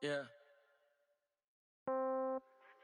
Yeah.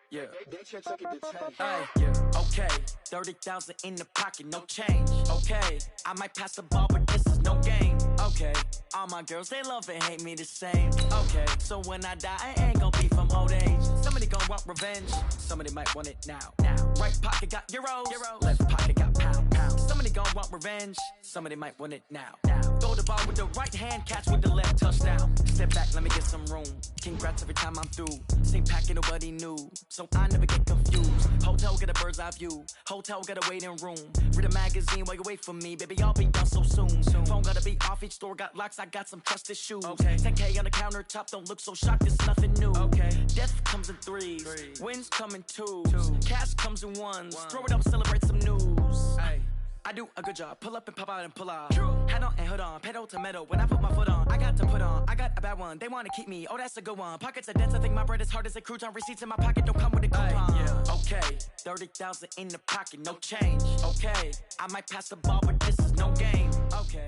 Yeah. They check it to 10. Hey, yeah. Okay. 30,000 in the pocket, no change. Okay. I might pass the ball, but this is no game. Okay. All my girls, they love and hate me the same. Okay. So when I die, I ain't gonna be from old age. Somebody gonna want revenge. Somebody might want it now. Right pocket got euros. Left pocket got pounds. Somebody gonna want revenge. Somebody might want it now. Throw the ball with the right hand, catch with the left, touchdown. Step back, let me get some room. Congrats every time I'm through. Same packet, nobody knew. So I never get confused. Hotel get a bird's eye view. Hotel get a waiting room. Read a magazine while you wait for me. Baby, I'll be done so soon. Phone gotta be off, each store got locks. I got some trusted shoes. Okay. 10K on the countertop, don't look so shocked, it's nothing new. Okay. Death comes in threes. Wins come in twos. Cash comes in ones. Throw it up, celebrate some news. Ay. I do a good job. Pull up and pop out and pull out. Hat on and hood on. Pedal to metal. When I put my foot on, I got to put on. I got a bad one. They want to keep me. Oh, that's a good one. Pockets are dense. I think my bread is hard as a crouton. Receipts in my pocket don't come with a coupon. Yeah. Okay. 30,000 in the pocket. No change. Okay. I might pass the ball, but this is no game. Okay.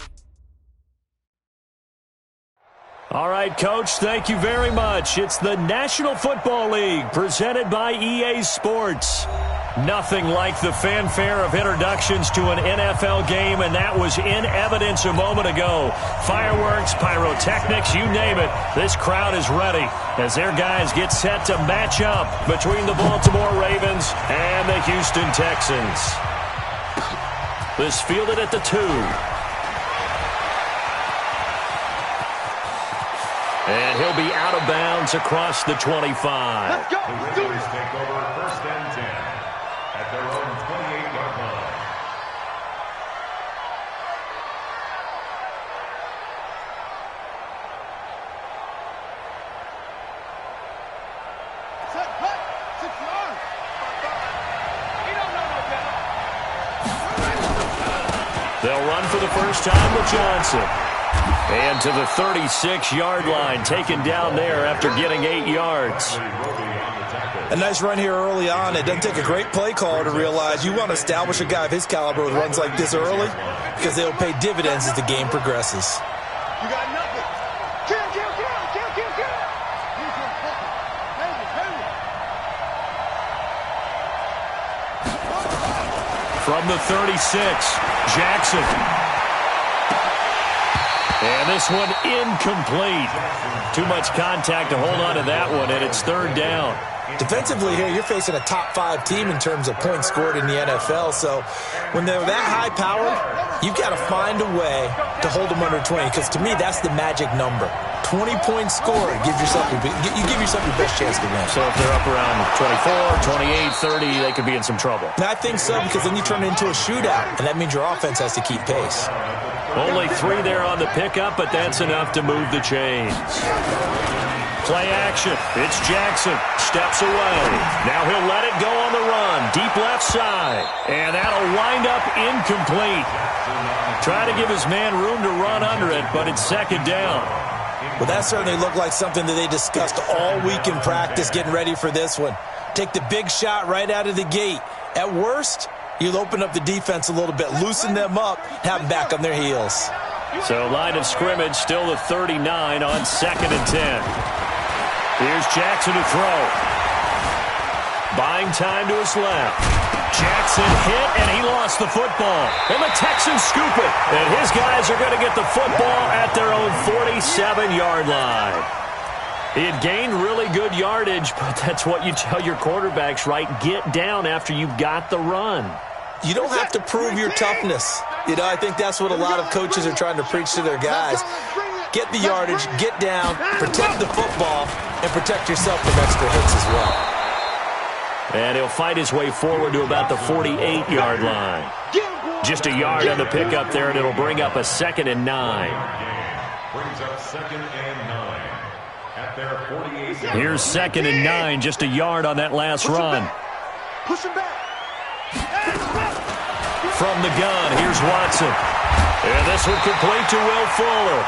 All right, Coach, thank you very much. It's the National Football League presented by EA Sports. Nothing like the fanfare of introductions to an NFL game, and that was in evidence a moment ago. Fireworks, pyrotechnics, you name it. This crowd is ready as their guys get set to match up between the Baltimore Ravens and the Houston Texans. This fielded at the 2. And he'll be out of bounds across the 25. Let's go. The Ravens take over 1st and 10 at their own 28-yard line. Set, cut, 6 yards. He don't know no better. They'll run for the first time with Johnson. And to the 36-yard line, taken down there after getting 8 yards. A nice run here early on. It doesn't take a great play caller to realize you want to establish a guy of his caliber with runs like this early because they'll pay dividends as the game progresses. You got nothing. Kill. From the 36, Jackson. And this one incomplete. Too much contact to hold on to that one, and it's 3rd down. Defensively here, you're facing a top-5 team in terms of points scored in the NFL. So when they're that high-powered, you've got to find a way to hold them under 20. Because to me, that's the magic number. 20 points scored. You give yourself your best chance to win. So if they're up around 24, 28, 30, they could be in some trouble. And I think so, because then you turn it into a shootout, and that means your offense has to keep pace. Only 3 there on the pickup, but that's enough to move the chains. Play action. It's Jackson. Steps away. Now he'll let it go on the run. Deep left side. And that'll wind up incomplete. Trying to give his man room to run under it, but it's 2nd down. Well, that certainly looked like something that they discussed all week in practice getting ready for this one. Take the big shot right out of the gate. At worst, you'll open up the defense a little bit, loosen them up, have them back on their heels. So line of scrimmage still the 39 on 2nd and 10. Here's Jackson to throw. Buying time to his left. Jackson hit, and he lost the football. And the Texans scoop it. And his guys are going to get the football at their own 47-yard line. He had gained really good yardage, but that's what you tell your quarterbacks, right? Get down after you've got the run. You don't have to prove your toughness. You know, I think that's what a lot of coaches are trying to preach to their guys. Get the yardage, get down, protect the football, and protect yourself from extra hits as well. And he'll fight his way forward to about the 48-yard line. Just a yard on the pickup there, and it'll bring up a 2nd and 9. Brings up 2nd and 9 at their 48. Here's 2nd and 9, just a yard on that last run. Push him back. From the gun, here's Watson. And this one complete to Will Fuller.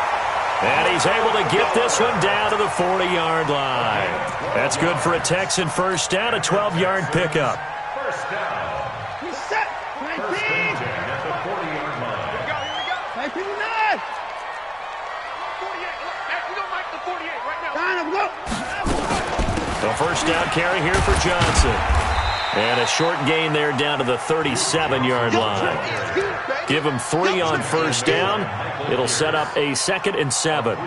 And he's able to get this one down to the 40-yard line. That's good for a Texan first down, a 12-yard pickup. First down. He's set. 19. First and 10 at the 40-yard line. Here we go. 19-9. 48. Look, we don't like the The first down carry here for Johnson. And a short gain there down to the 37-yard line. Give him 3 on first down. It'll set up a 2nd and 7.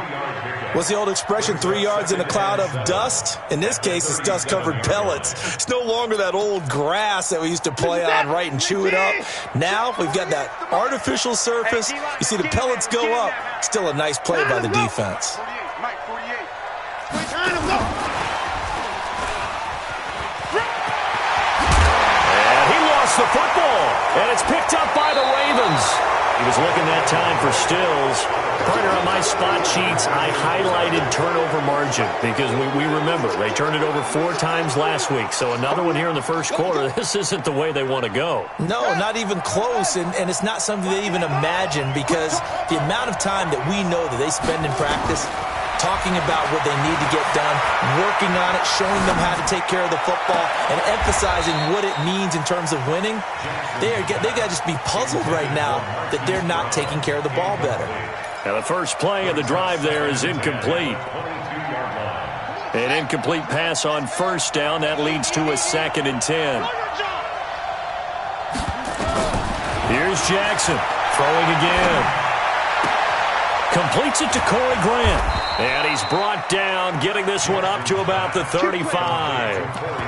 What's the old expression, 3 yards in a cloud of dust? In this case, it's dust-covered pellets. It's no longer that old grass that we used to play on, right, and chew it up. Now we've got that artificial surface. You see the pellets go up. Still a nice play by the defense. And he lost the football, and it's picked up by the Ravens. He was looking that time for Stills. Partner, on my spot sheets, I highlighted turnover margin because we remember they turned it over 4 times last week. So another one here in the first quarter. This isn't the way they want to go. No, not even close, and it's not something they even imagine because the amount of time that we know that they spend in practice talking about what they need to get done, working on it, showing them how to take care of the football, and emphasizing what it means in terms of winning. They got to just be puzzled right now that they're not taking care of the ball better. Now the first play of the drive there is incomplete. An incomplete pass on first down. That leads to a 2nd and 10. Here's Jackson throwing again. Completes it to Corey Grant. And he's brought down, getting this one up to about the 35.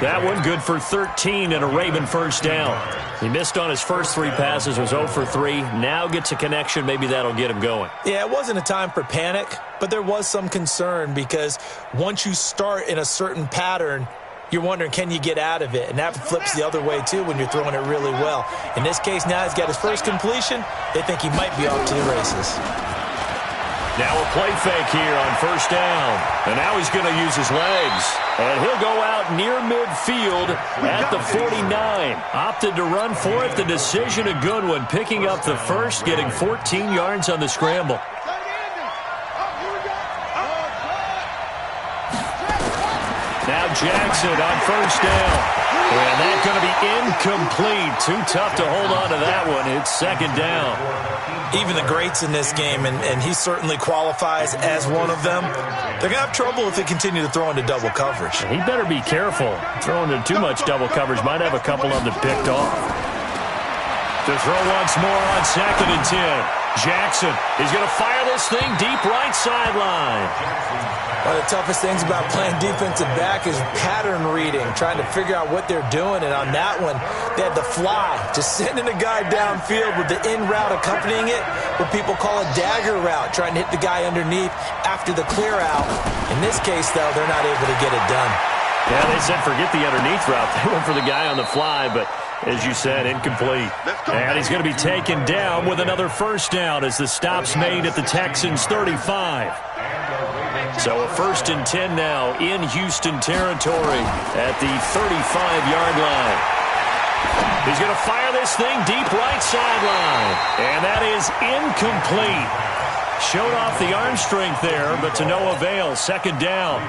That one good for 13 and a Raven first down. He missed on his first 3 passes, was 0 for 3. Now gets a connection. Maybe that'll get him going. Yeah, it wasn't a time for panic, but there was some concern because once you start in a certain pattern, you're wondering, can you get out of it? And that flips the other way, too, when you're throwing it really well. In this case, now he's got his first completion. They think he might be off to the races. Now a play fake here on first down. And now he's going to use his legs. And he'll go out near midfield at the 49. Opted to run for it. The decision a good one. Picking up the first, getting 14 yards on the scramble. Now Jackson on first down. And that's going to be incomplete. Too tough to hold on to that one. It's 2nd down. Even the greats in this game, and he certainly qualifies as one of them, they're going to have trouble if they continue to throw into double coverage. He better be careful. Throwing into too much double coverage might have a couple of them picked off. To throw once more on 2nd and 10. Jackson is going to fire this thing deep right sideline. One of the toughest things about playing defensive back is pattern reading, trying to figure out what they're doing. And on that one, they had the fly, just sending a guy downfield with the in route accompanying it, what people call a dagger route, trying to hit the guy underneath after the clear out. In this case, though, they're not able to get it done. Yeah, they said forget the underneath route. They went for the guy on the fly, but as you said, incomplete. And he's going to be taken down with another first down as the stop's made at the Texans' 35. So a 1st and 10 now in Houston territory at the 35-yard line. He's going to fire this thing deep right sideline. And that is incomplete. Showed off the arm strength there, but to no avail. 2nd down.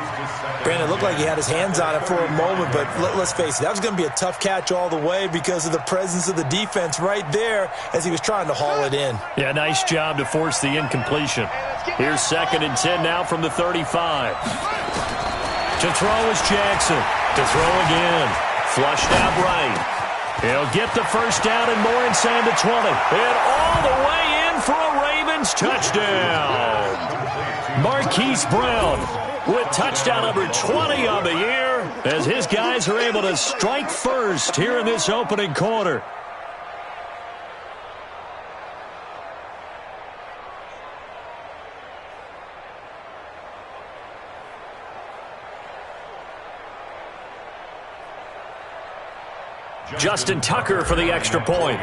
Brandon, it looked like he had his hands on it for a moment, but let's face it, that was going to be a tough catch all the way because of the presence of the defense right there as he was trying to haul it in. Yeah, nice job to force the incompletion. Here's 2nd and 10 now from the 35. To throw is Jackson. To throw again. Flushed out right. He'll get the first down and more inside the 20. And all the way in for a Ravens touchdown. Marquise Brown with touchdown number 20 on the year as his guys are able to strike first here in this opening quarter. Justin Tucker for the extra point.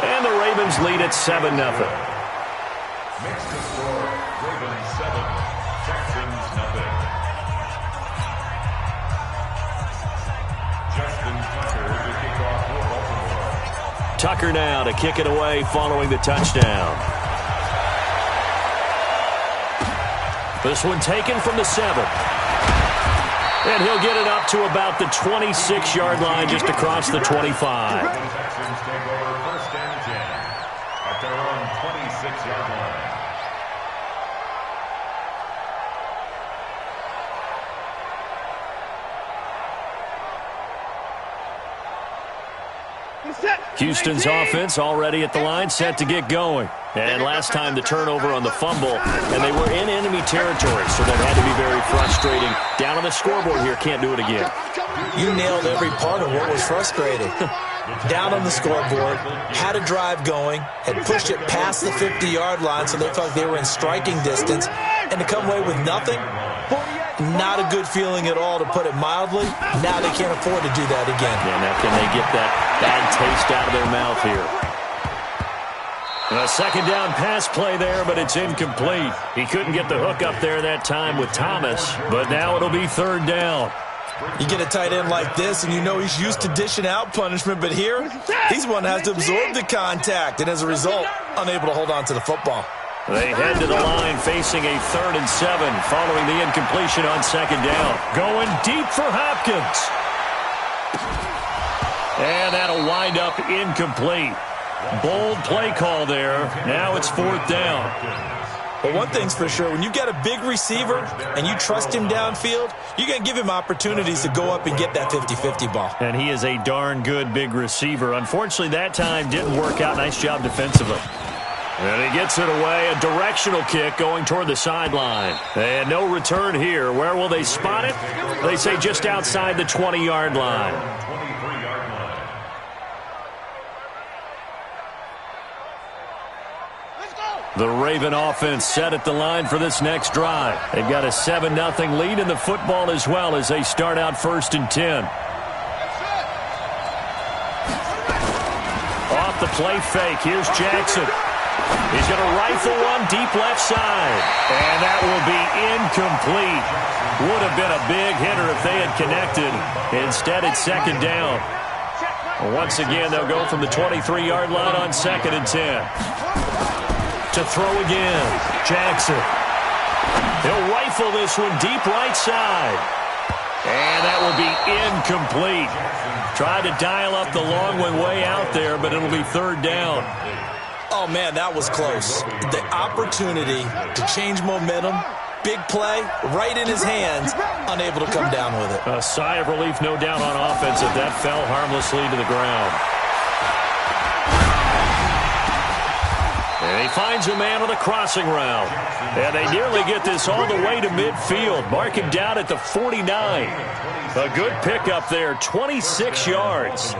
And the Ravens lead at 7-0. Makes the score Ravens 7, Texans nothing. Justin Tucker to kick off for Baltimore. Tucker now to kick it away following the touchdown. This one taken from the 7. And he'll get it up to about the 26-yard line just across the 25. The Texans take over 1st and 10 at their own 26 Houston's offense already at the line, set to get going. And last time the turnover on the fumble, and they were in enemy territory, so that had to be very frustrating. Down on the scoreboard here, can't do it again. You nailed every part of what was frustrating. Down on the scoreboard, had a drive going, had pushed it past the 50-yard line, so they felt they were in striking distance, and to come away with nothing, not a good feeling at all, to put it mildly. Now they can't afford to do that again. Yeah, now can they get that bad taste out of their mouth here? A second down pass play there, but it's incomplete. He couldn't get the hook up there that time with Thomas, but now it'll be third down. You get a tight end like this, and you know he's used to dishing out punishment, but here, he's one that has to absorb the contact, and as a result, unable to hold on to the football. They head to the line facing a 3rd and 7 following the incompletion on second down. Going deep for Hopkins. And that'll wind up incomplete. Bold play call there. Now it's 4th down. Well, one thing's for sure, when you've got a big receiver and you trust him downfield, you're going to give him opportunities to go up and get that 50-50 ball. And he is a darn good big receiver. Unfortunately, that time didn't work out. Nice job defensively. And he gets it away. A directional kick going toward the sideline. And no return here. Where will they spot it? They say just outside the 20-yard line. The Raven offense set at the line for this next drive. They've got a 7-0 lead in the football as well as they start out 1st and 10. Off the play fake, here's Jackson. He's going to rifle one deep left side. And that will be incomplete. Would have been a big hitter if they had connected. Instead, it's 2nd down. Once again, they'll go from the 23-yard line on 2nd and 10. To throw again, Jackson. He'll rifle this one deep right side. And that will be incomplete. Tried to dial up the long one way out there, but it'll be 3rd down. Oh, man, that was close. The opportunity to change momentum, big play, right in his hands, unable to come down with it. A sigh of relief, no doubt, on offense if that fell harmlessly to the ground. And he finds a man on the crossing route. And they nearly get this all the way to midfield. Mark him down at the 49. A good pickup there, 26 yards.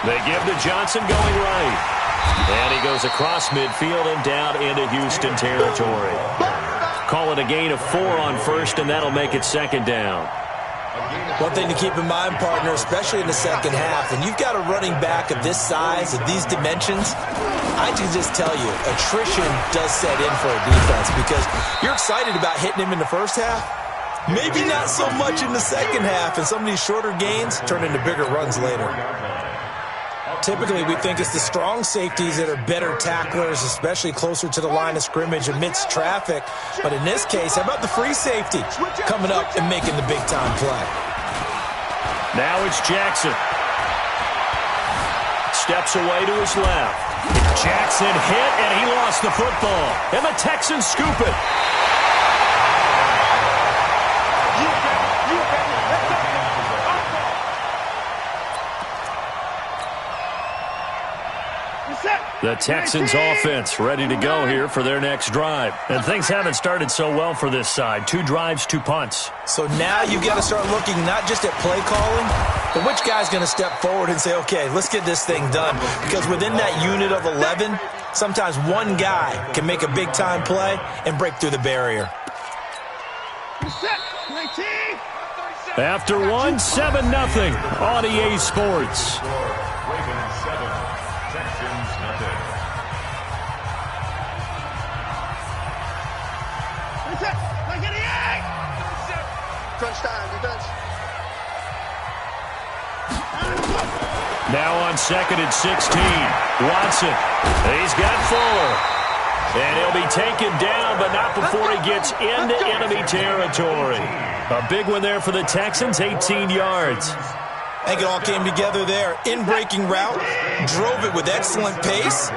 They give to Johnson going right. And he goes across midfield and down into Houston territory. Call it a gain of 4 on 1st, and that'll make it 2nd down. One thing to keep in mind, partner, especially in the second half, when you've got a running back of this size, of these dimensions, I can just tell you, attrition does set in for a defense because you're excited about hitting him in the first half. Maybe not so much in the second half, and some of these shorter gains turn into bigger runs later. Typically, we think it's the strong safeties that are better tacklers, especially closer to the line of scrimmage amidst traffic. But in this case, how about the free safety coming up and making the big-time play? Now it's Jackson. Steps away to his left. Jackson hit, and he lost the football. And the Texans scoop it. The Texans offense ready to go here for their next drive. And things haven't started so well for this side. 2 drives, 2 punts. So now you've got to start looking not just at play calling, but which guy's going to step forward and say, okay, let's get this thing done. Because within that unit of 11, sometimes one guy can make a big-time play and break through the barrier. After 1, 7-0 on EA Sports. Now on 2nd and 16, Watson. He's got Fuller. And he'll be taken down, but not before he gets into enemy territory. A big one there for the Texans, 18 yards. I think it all came together there. In-breaking route, drove it with excellent pace,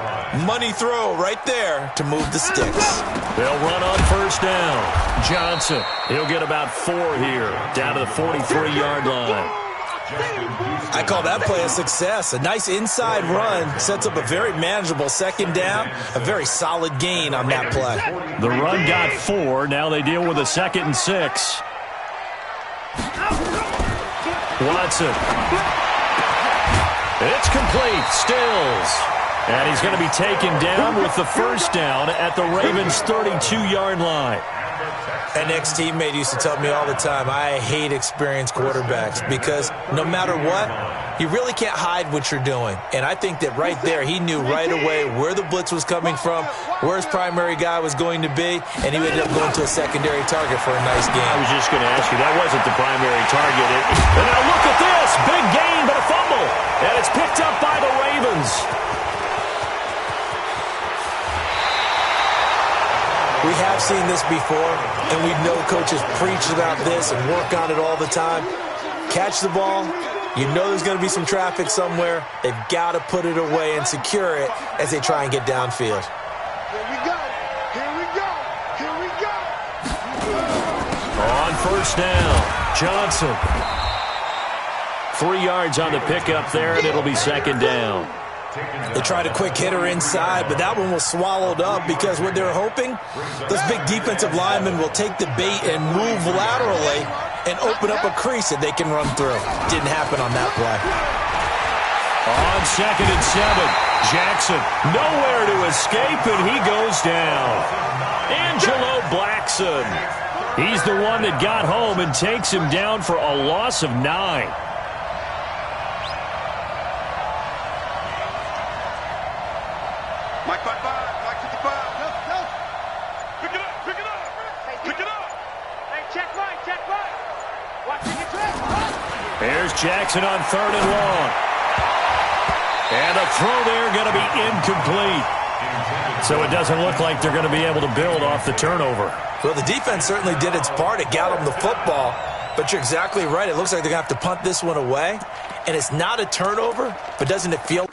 Money throw right there to move the sticks. They'll run on first down. Johnson, he'll get about 4 here, down to the 43-yard line. I call that play a success. A nice inside run sets up a very manageable second down, a very solid gain on that play. The run got 4. Now they deal with a 2nd and 6. Watson. It's complete. Stills. And he's going to be taken down with the first down at the Ravens' 32-yard line. An ex-teammate used to tell me all the time, I hate experienced quarterbacks because no matter what, you really can't hide what you're doing. And I think that right there, he knew right away where the blitz was coming from, where his primary guy was going to be, and he ended up going to a secondary target for a nice gain. I was just going to ask you, that wasn't the primary target. And now look at this. Big gain, but a fumble. And it's picked up by the Ravens. We have seen this before, and we know coaches preach about this and work on it all the time. Catch the ball. You know there's going to be some traffic somewhere. They've got to put it away and secure it as they try and get downfield. Here we go. Here we go. Here we go. On first down, Johnson. 3 yards on the pickup there, and it'll be 2nd down. They tried a quick hitter inside, but that one was swallowed up because what they're hoping, those big defensive linemen will take the bait and move laterally and open up a crease that they can run through. Didn't happen on that play. On 2nd and 7, Jackson nowhere to escape, and he goes down. Angelo Blackson. He's the one that got home and takes him down for a loss of 9. Mike 55, Mike 55. Go. Pick it up, pick it up. Pick it up. Hey, check right. Watching your track. There's Jackson on 3rd and long. And a throw there going to be incomplete. So it doesn't look like they're going to be able to build off the turnover. Well, the defense certainly did its part. It got them the football. But you're exactly right. It looks like they're going to have to punt this one away. And it's not a turnover, but doesn't it feel...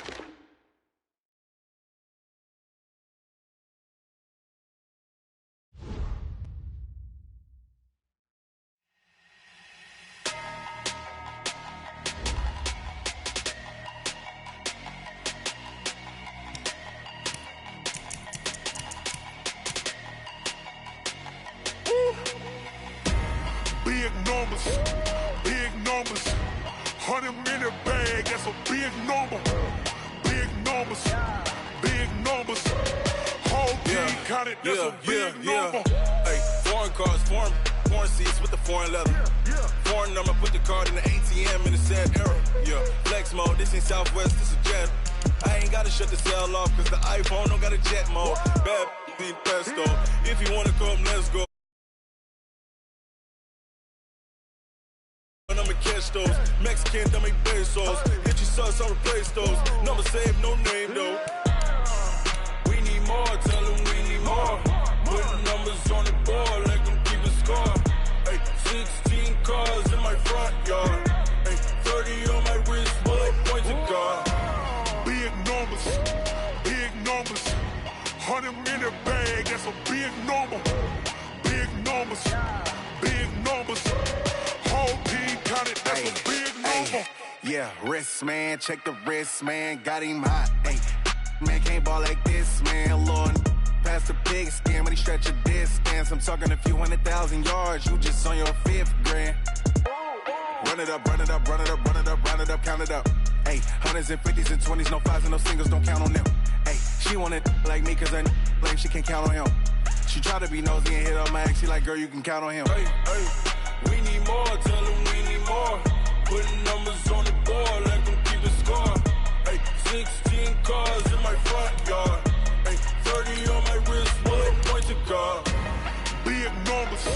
Big numbers, 100-minute bag, that's a big number. Big numbers, whole team counted, that's a big number. Hey, foreign cars, foreign seats with the foreign leather. Foreign number, put the card in the ATM in the sad era. Yeah, flex mode, this ain't Southwest, this is jet. I ain't gotta shut the cell off, cause the iPhone don't got a jet mode. Bad need pesto, if you wanna come, let's go. I'ma catch those Mexican dummy pesos. Hit your sus, I'll replace those. Number saved, no name though. We need more, tell them we need more. Put numbers on the board, let them keep a score. Hey, 16 cars in my front yard. Hey, 30 on my wrist, bullet point to God. Big numbers, 100-minute bag, that's a big number. Big numbers, whole team counted, that's a big number. Yeah, wrist man, check the wrist man, got him hot. Hey, man can't ball like this, man. Lord, past the pig skin when he stretch a distance. I'm talking a few 100,000 yards, you just on your 5th grand. Run it up, count it up. Hey, hundreds and 50s and 20s, no 5s and no singles, don't count on them. Hey, she want it like me, cause I like she can't count on him. She try to be nosy and hit on my ex, she like, girl, you can count on him. Hey, we need more, tell them we need more. Putting numbers on the board, let them keep the score. Hey, 16 cars in my front yard. Hey, 30 on my wrist, bullet point to God. Big numbers,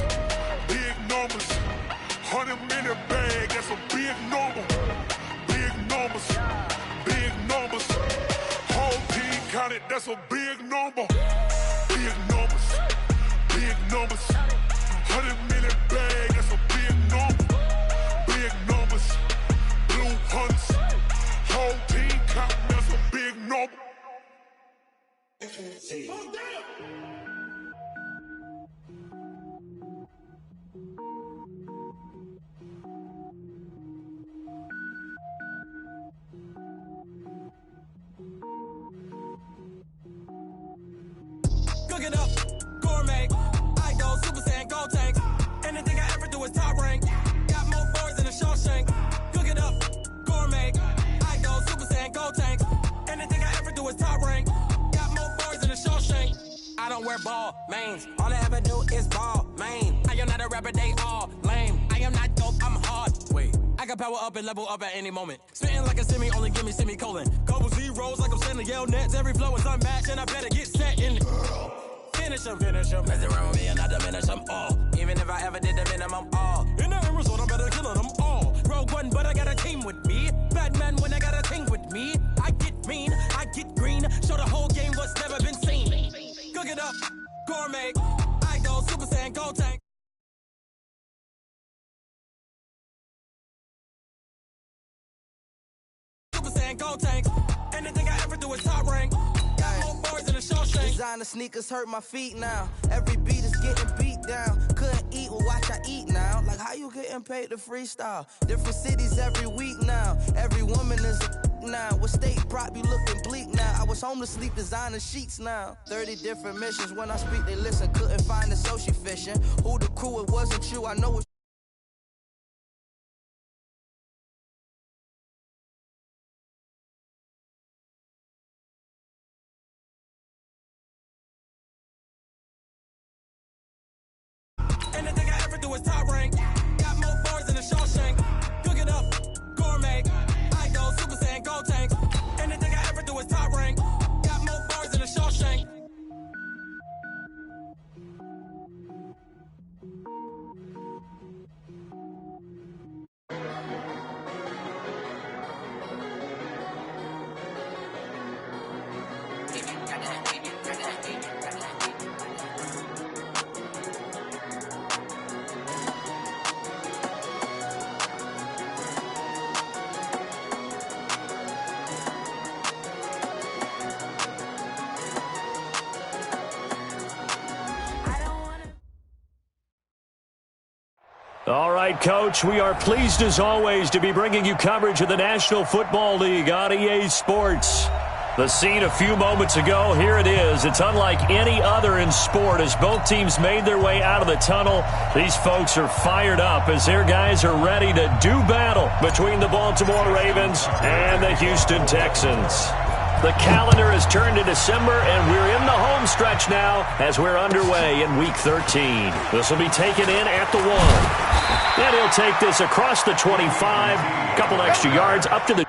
100-minute bag, that's a big number. Big numbers, whole team counted, that's a big number. Big numbers, 100-minute bag, that's a big number. Big numbers, blue hunts, whole team counting, that's a big number. ball, mains. All I ever do is ball, main. I am not a rapper, they all lame. I am not dope, I'm hard. Wait, I can power up and level up at any moment. Spitting like a semi, only give me semicolon. Couple zeros like I'm sending yell nets. Every flow is unmatched, and I better get set in. Finish them. Mess around with me and I diminish them all. Even if I ever did the minimum, all. In the end result, I'm better killing them all. Rogue One, but I got a team with me. Batman when I got a team with me. I get mean, I get green. Show the whole game what's never been seen. Cook it up, gourmet. I go Super Saiyan, Gold Tank. Super Saiyan, Gold Tank. Anything I ever do is top rank. Got more bars than a Shawshank. Designer sneakers hurt my feet now. Every beat is getting beat down. Couldn't eat, well watch I eat now. Like how you getting paid to freestyle? Different cities every week now. Every woman is a now. What state prop you looking bleak now? I was homeless, sleep designer sheets now. 30 different missions. When I speak, they listen. Couldn't find the social fishing. Who the crew? It wasn't you. I know it. Anything I ever do is top rank. Got more bars than a Shawshank. Cook it up, gourmet. I go Super Saiyan, Gold Tank. Anything I ever do is top rank. Got more bars than a Shawshank. All right, Coach, we are pleased as always to be bringing you coverage of the National Football League on EA Sports. The scene a few moments ago, here it is. It's unlike any other in sport as both teams made their way out of the tunnel. These folks are fired up as their guys are ready to do battle between the Baltimore Ravens and the Houston Texans. The calendar has turned to December, and we're in the home stretch now as we're underway in Week 13. This will be taken in at the 1. And he'll take this across the 25, couple extra yards up to the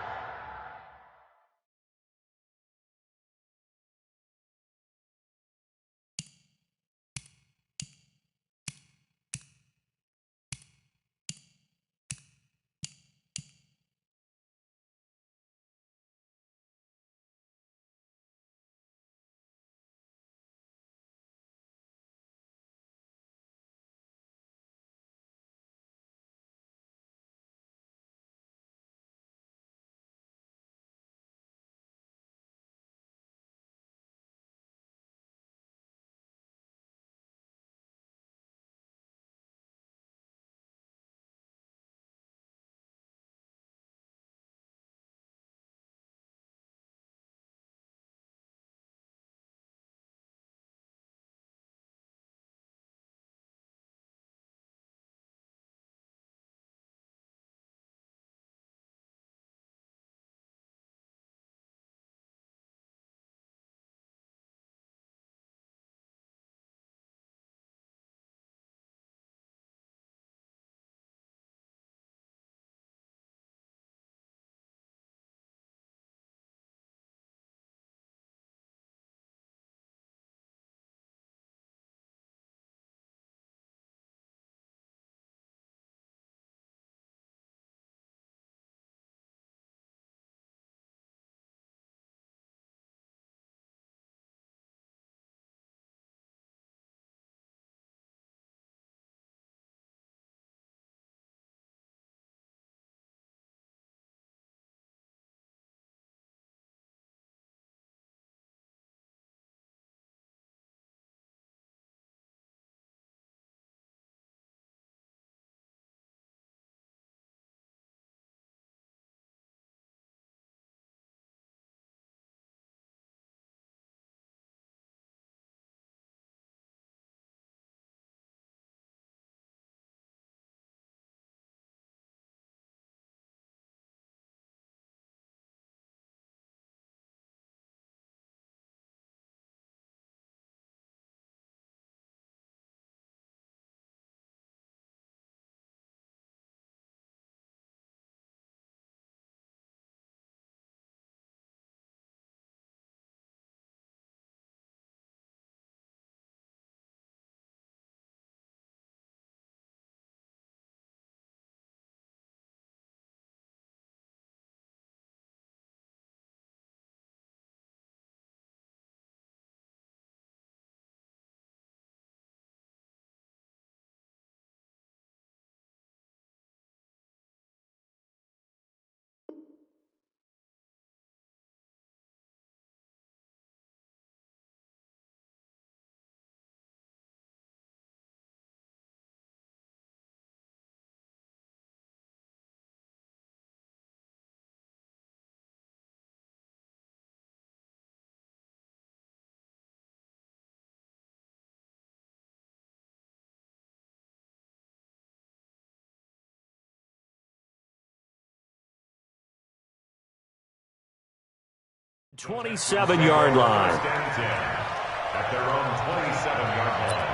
27-yard line. First and 10 at their own 27-yard line.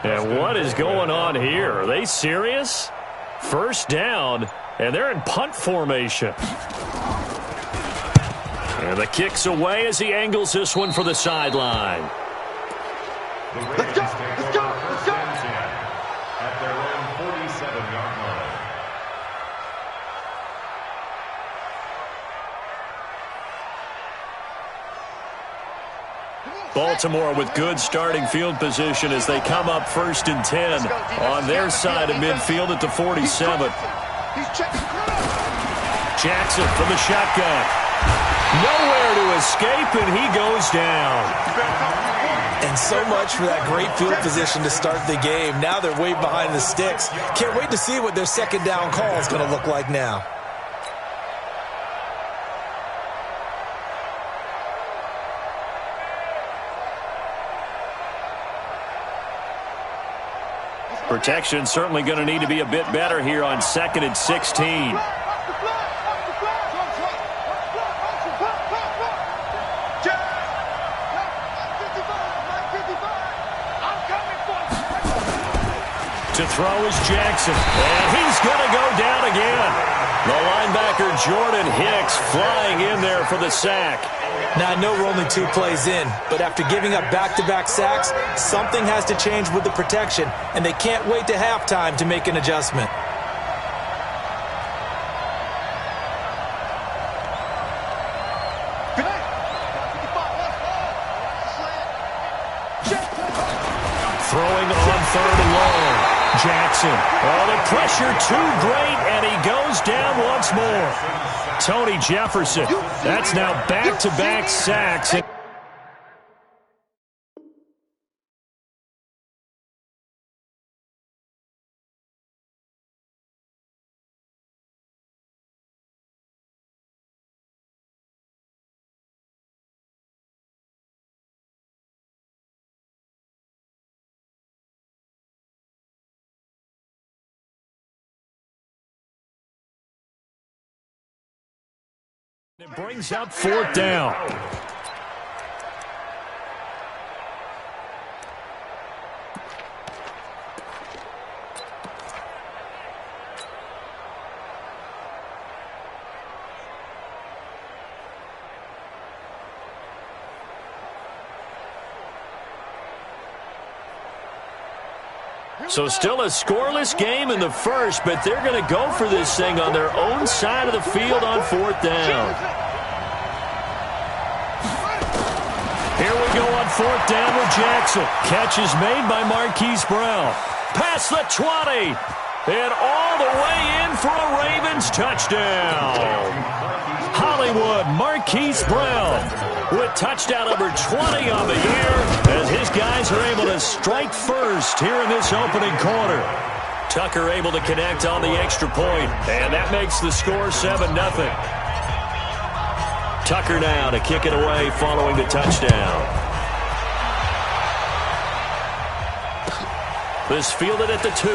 And what is going on here? Are they serious? First down, and they're in punt formation. And the kick's away as he angles this one for the sideline. Let's go! Let's go! Let's go! At their own 47-yard line. Baltimore with good starting field position as they come up first and 10 on their side of midfield at the 47. Jackson from the shotgun. Nowhere to escape, and he goes down. And so much for that great field position to start the game. Now they're way behind the sticks. Can't wait to see what their second down call is going to look like now. Protection certainly going to need to be a bit better here on 2nd and 16. To throw is Jackson, and he's going to go down again. The linebacker Jordan Hicks flying in there for the sack. Now, I know we're only 2 plays in, but after giving up back-to-back sacks, something has to change with the protection, and they can't wait to halftime to make an adjustment. Throwing on 3rd and long. Jackson. Oh, the pressure too great, and he goes down once more. Tony Jefferson. That's now back-to-back sacks. It brings up 4th down. So still a scoreless game in the first, but they're going to go for this thing on their own side of the field on 4th down. Here we go on 4th down with Jackson. Catch is made by Marquise Brown. Past the 20. And all the way in for a Ravens touchdown. Hollywood Marquise Brown with touchdown number 20 on the year as his guys are able to strike first here in this opening quarter. Tucker able to connect on the extra point, and that makes the score 7-0. Tucker now to kick it away following the touchdown. This fielded at the 2.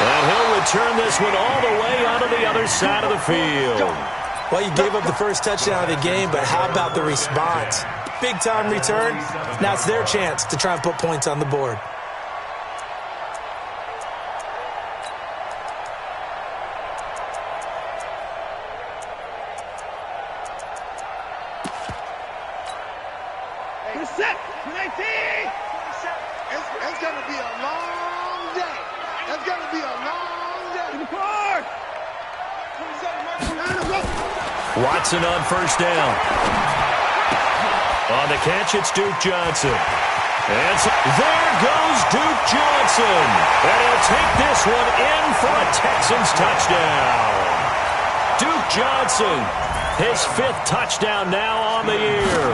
And he'll return this one all the way onto the other side of the field. Well, you gave up the first touchdown of the game, but how about the response? Big-time return. Now it's their chance to try and put points on the board. Set. 19. It's going to be a long day. It's going to be a long day. To the court. Watson on first down. On the catch, it's Duke Johnson. And so there goes Duke Johnson. And he'll take this one in for a Texans touchdown. Duke Johnson, his 5th touchdown now on the year,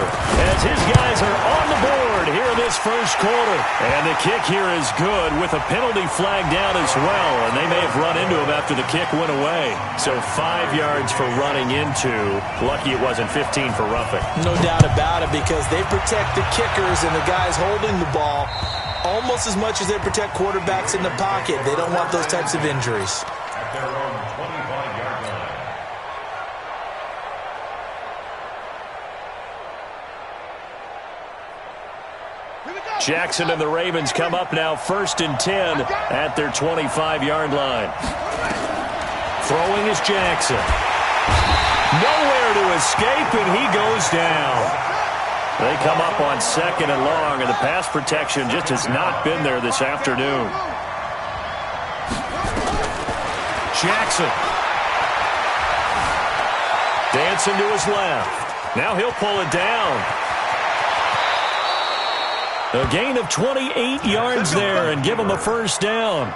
as his guys are on the board here in this first quarter. And the kick here is good with a penalty flag down as well, and they may have run into him after the kick went away. So 5 yards for running into. Lucky it wasn't 15 for roughing. No doubt about it, because they protect the kickers and the guys holding the ball almost as much as they protect quarterbacks in the pocket. They don't want those types of injuries. At their own 25-yard line. Jackson and the Ravens come up now 1st and 10 at their 25-yard line. Throwing is Jackson. Nowhere to escape, and he goes down. They come up on 2nd and long, and the pass protection just has not been there this afternoon. Jackson. Dancing to his left. Now he'll pull it down. A gain of 28 yards there and give him a first down.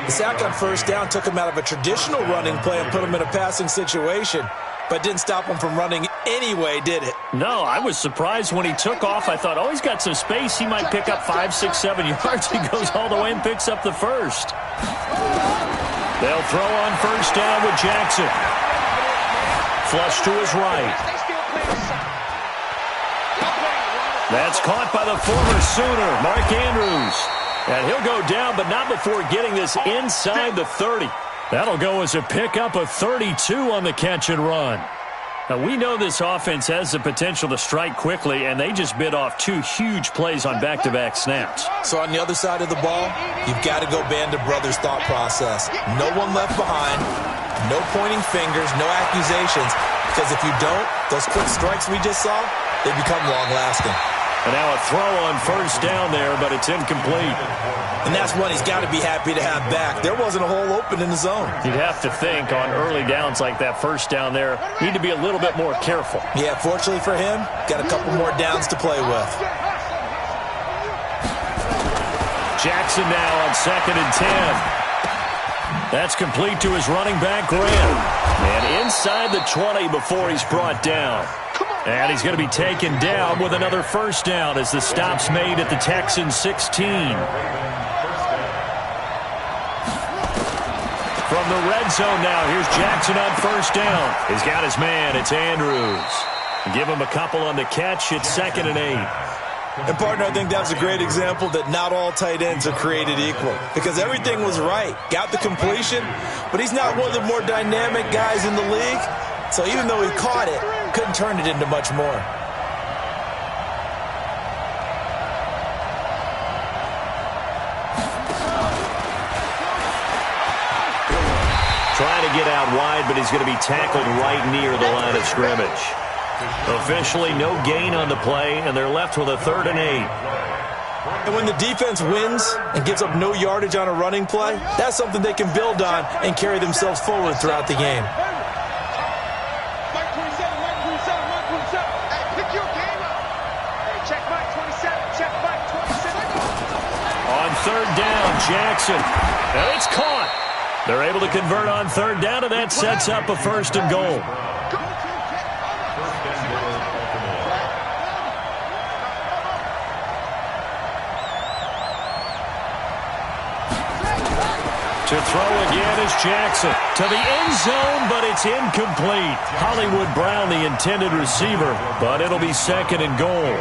The sack on first down took him out of a traditional running play and put him in a passing situation, but didn't stop him from running anyway, did it? No, I was surprised when he took off. I thought, oh, he's got some space. He might pick up 5, 6, 7 yards. He goes all the way and picks up the first. They'll throw on first down with Jackson. Flush to his right. That's caught by the former Sooner, Mark Andrews. And he'll go down, but not before getting this inside the 30. That'll go as a pickup of 32 on the catch and run. Now, we know this offense has the potential to strike quickly, and they just bit off 2 huge plays on back-to-back snaps. So on the other side of the ball, you've got to go Band of Brothers thought process. No one left behind, no pointing fingers, no accusations, because if you don't, those quick strikes we just saw, they become long-lasting. And now a throw on first down there, but it's incomplete. And that's one he's got to be happy to have back. There wasn't a hole open in the zone. You'd have to think on early downs like that first down there, need to be a little bit more careful. Yeah, fortunately for him, got a couple more downs to play with. Jackson now on 2nd and 10. That's complete to his running back, Graham. And inside the 20 before he's brought down. And he's going to be taken down with another first down as the stop's made at the Texans 16. From the red zone now, here's Jackson on first down. He's got his man, it's Andrews. Give him a couple on the catch, it's 2nd and 8. And, partner, I think that's a great example that not all tight ends are created equal, because everything was right. Got the completion, but he's not one of the more dynamic guys in the league. So even though he caught it, couldn't turn it into much more. Trying to get out wide, but he's going to be tackled right near the line of scrimmage. Officially no gain on the play, and they're left with a 3rd and 8. And when the defense wins and gives up no yardage on a running play, that's something they can build on and carry themselves forward throughout the game. On 3rd down, Jackson. And it's caught. They're able to convert on 3rd down, and that sets up a 1st and goal. To throw again is Jackson. To the end zone, but it's incomplete. Hollywood Brown, the intended receiver, but it'll be 2nd and goal.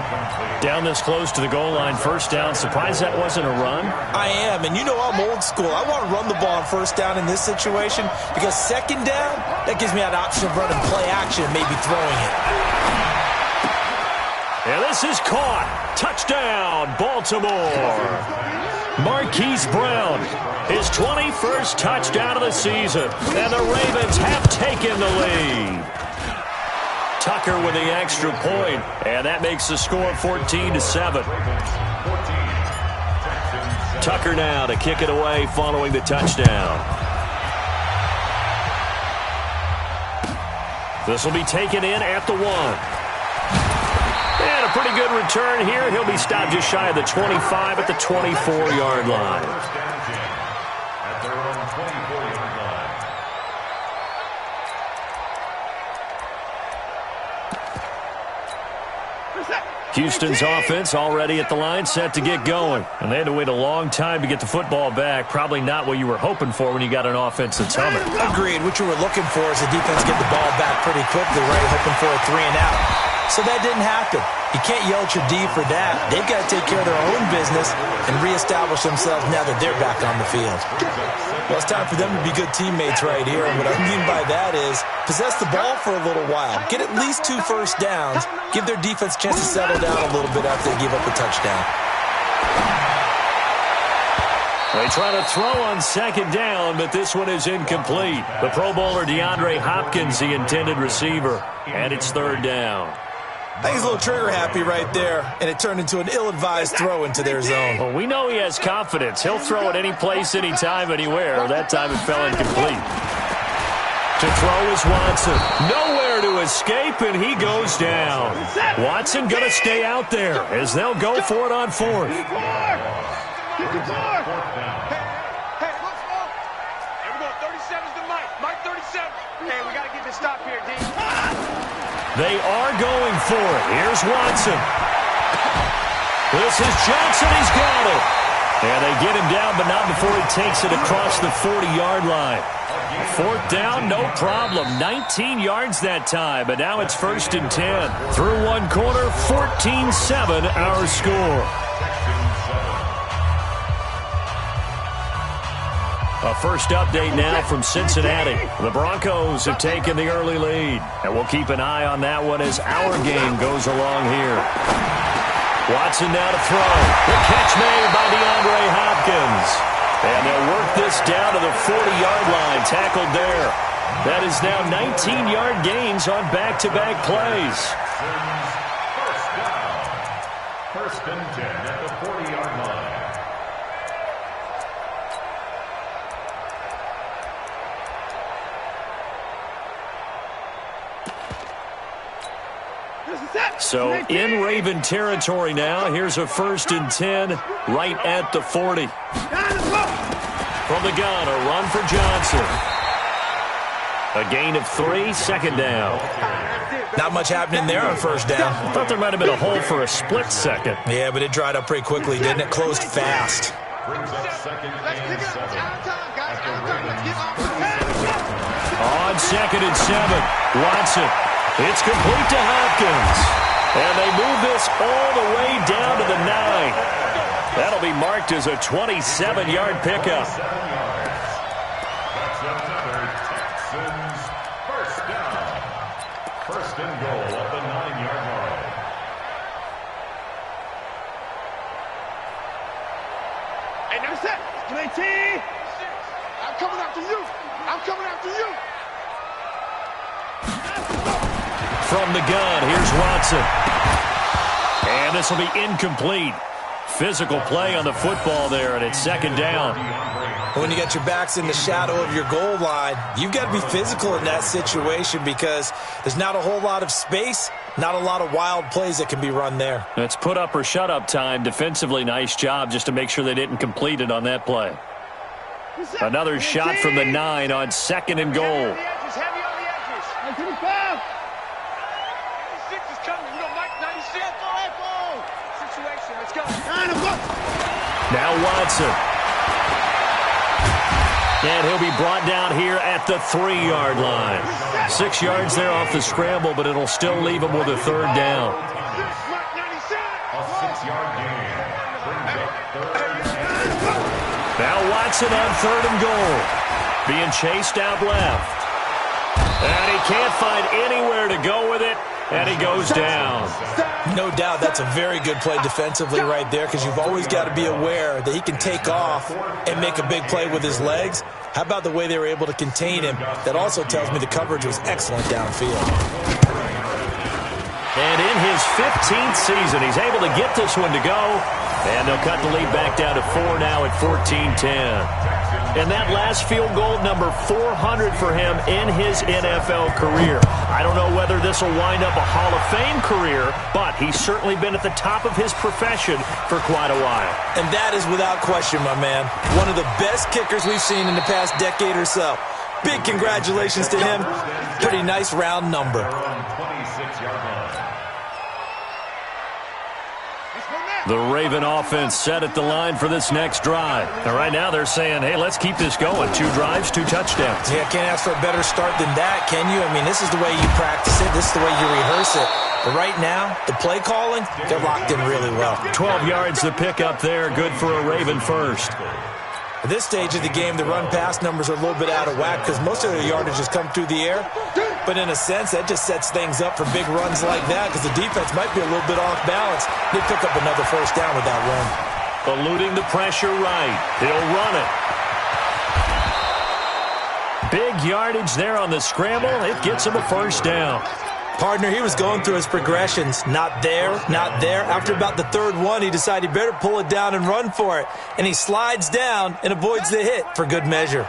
Down this close to the goal line, first down. Surprised that wasn't a run? I am, and you know I'm old school. I want to run the ball on first down in this situation because 2nd down, that gives me an option of running play action and maybe throwing it. And this is caught. Touchdown, Baltimore. Marquise Brown, his 21st touchdown of the season, and the Ravens have taken the lead. Tucker with the extra point, and that makes the score 14-7. Tucker now to kick it away following the touchdown. This will be taken in at the 1. And a pretty good return here. He'll be stopped just shy of the 25 at the 24-yard line. First down 10 at their own 24-yard line. Houston's offense already at the line, set to get going. And they had to wait a long time to get the football back. Probably not what you were hoping for when you got an offense that's humming. Agreed. What you were looking for is the defense get the ball back pretty quickly, right? Hoping for a 3 and out. So that didn't happen. You can't yell at your D for that. They've got to take care of their own business and reestablish themselves now that they're back on the field. Well, it's time for them to be good teammates right here. And what I mean by that is possess the ball for a little while. Get at least 2 first downs. Give their defense a chance to settle down a little bit after they give up a touchdown. They try to throw on second down, but this one is incomplete. The Pro Bowler DeAndre Hopkins, the intended receiver, and it's third down. I think he's a little trigger happy right there, and it turned into an ill-advised throw into their zone. Well, we know he has confidence. He'll throw it any place, anytime, anywhere. That time it fell incomplete. To throw is Watson. Nowhere to escape, and he goes down. Watson going to stay out there as they'll go for it on fourth. Hey, we go. 37's the Mike. Mike 37. Hey, we got to get this stop here, D. They are going for it. Here's Watson. This is Johnson. He's got it. And they get him down, but not before he takes it across the 40-yard line. Fourth down, no problem. 19 yards that time, but now it's 1st and 10. Through one quarter, 14-7 our score. A first update now from Cincinnati. The Broncos have taken the early lead, and we'll keep an eye on that one as our game goes along here. Watson now to throw. The catch made by DeAndre Hopkins. And they'll work this down to the 40-yard line, tackled there. That is now 19-yard gains on back-to-back plays. First and 10 at the 40-yard line. So in Raven territory now. Here's a 1st and 10 right at the 40. From the gun, a run for Johnson. A gain of 3, second down. Not much happening there on first down. I thought there might have been a hole for a split second. Yeah, but it dried up pretty quickly, didn't it? Closed fast. Brings up 2nd and 7. On 2nd and 7, Watson. It's complete to Hopkins. And they move this all the way down to the 9. That'll be marked as a 27-yard pickup. That's another Texans first down. 1st and goal at the 9-yard line. Hey, now set. Play T. I'm coming after you. I'm coming after you. From the gun, here's Watson. And this will be incomplete. Physical play on the football there, and it's second down. When you got your backs in the shadow of your goal line, you've got to be physical in that situation because there's not a whole lot of space, not a lot of wild plays that can be run there. It's put up or shut up time. Defensively, nice job just to make sure they didn't complete it on that play. Another shot from the 9 on 2nd and goal. Heavy on the edges. 95. 96 is coming. You know, Mike, 96. Situation. Let's go. Now Watson. And he'll be brought down here at the 3-yard line. 6 yards there off the scramble, but it'll still leave him with a third down. A 6-yard gain. Brings up 3rd and 7. Now Watson on 3rd and goal. Being chased out left. And he can't find anywhere to go with it, and he goes down. No doubt that's a very good play defensively right there because you've always got to be aware that he can take off and make a big play with his legs. How about the way they were able to contain him? That also tells me the coverage was excellent downfield. And in his 15th season, he's able to get this one to go. And they'll cut the lead back down to 4 now at 14-10. And that last field goal, number 400 for him in his NFL career. I don't know whether this will wind up a Hall of Fame career, but he's certainly been at the top of his profession for quite a while. And that is without question, my man. One of the best kickers we've seen in the past decade or so. Big congratulations to him. Pretty nice round number. The Raven offense set at the line for this next drive. And right now they're saying, hey, let's keep this going. 2 drives, 2 touchdowns. Yeah, can't ask for a better start than that, can you? I mean, this is the way you practice it. This is the way you rehearse it. But right now, the play calling, they're locked in really well. 12 yards to pick up there. Good for a Raven first. At this stage of the game, the run-pass numbers are a little bit out of whack because most of their yardage has come through the air. But in a sense, that just sets things up for big runs like that because the defense might be a little bit off balance. They pick up another first down with that run. Eluding the pressure right. He'll run it. Big yardage there on the scramble. It gets him a first down. Partner, he was going through his progressions. Not there, not there. After about the third one, he decided he better pull it down and run for it. And he slides down and avoids the hit for good measure.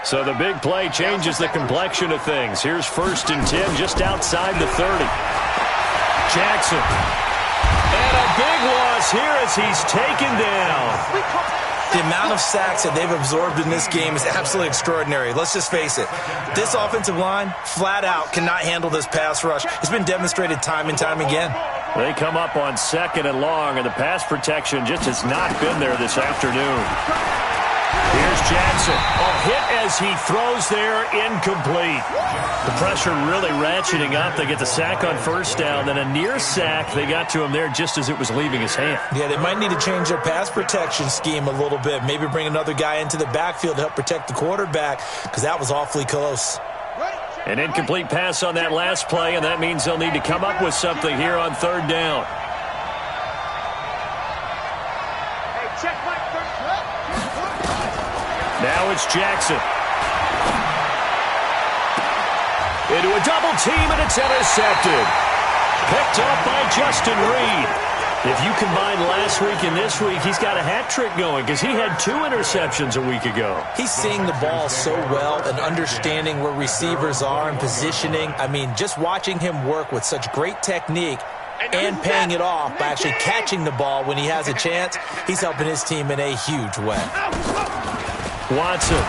So the big play changes the complexion of things. Here's 1st and 10 just outside the 30. Jackson. And a big loss here as he's taken down. The amount of sacks that they've absorbed in this game is absolutely extraordinary. Let's just face it. This offensive line, flat out, cannot handle this pass rush. It's been demonstrated time and time again. They come up on 2nd and long, and the pass protection just has not been there this afternoon. Here's Jackson. A hit as he throws there, incomplete. The pressure really ratcheting up. They get the sack on 1st down, then a near sack. They got to him there just as it was leaving his hand. Yeah, they might need to change their pass protection scheme a little bit. Maybe bring another guy into the backfield to help protect the quarterback because that was awfully close. An incomplete pass on that last play, and that means they'll need to come up with something here on 3rd down. Now it's Jackson. Into a double team, and it's intercepted. Picked off by Justin Reed. If you combine last week and this week, he's got a hat trick going because he had 2 interceptions a week ago. He's seeing the ball so well and understanding where receivers are and positioning. I mean, just watching him work with such great technique and paying it off by actually catching the ball when he has a chance, he's helping his team in a huge way. Watson.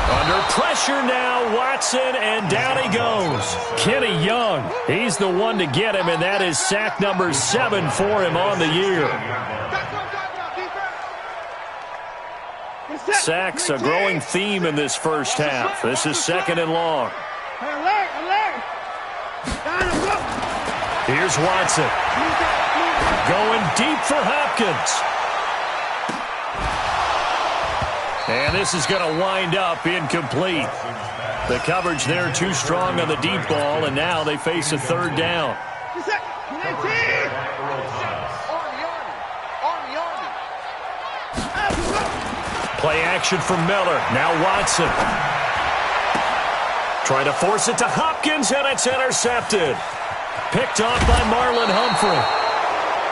Under pressure now, Watson, and down he goes. Kenny Young, he's the one to get him, and that is sack number 7 for him on the year. Sacks, a growing theme in this first half. This is 2nd and long. Here's Watson. Going deep for Hopkins. And this is going to wind up incomplete. The coverage there too strong on the deep ball, and now they face a 3rd down. Play action from Miller. Now Watson. Trying to force it to Hopkins, and it's intercepted. Picked off by Marlon Humphrey.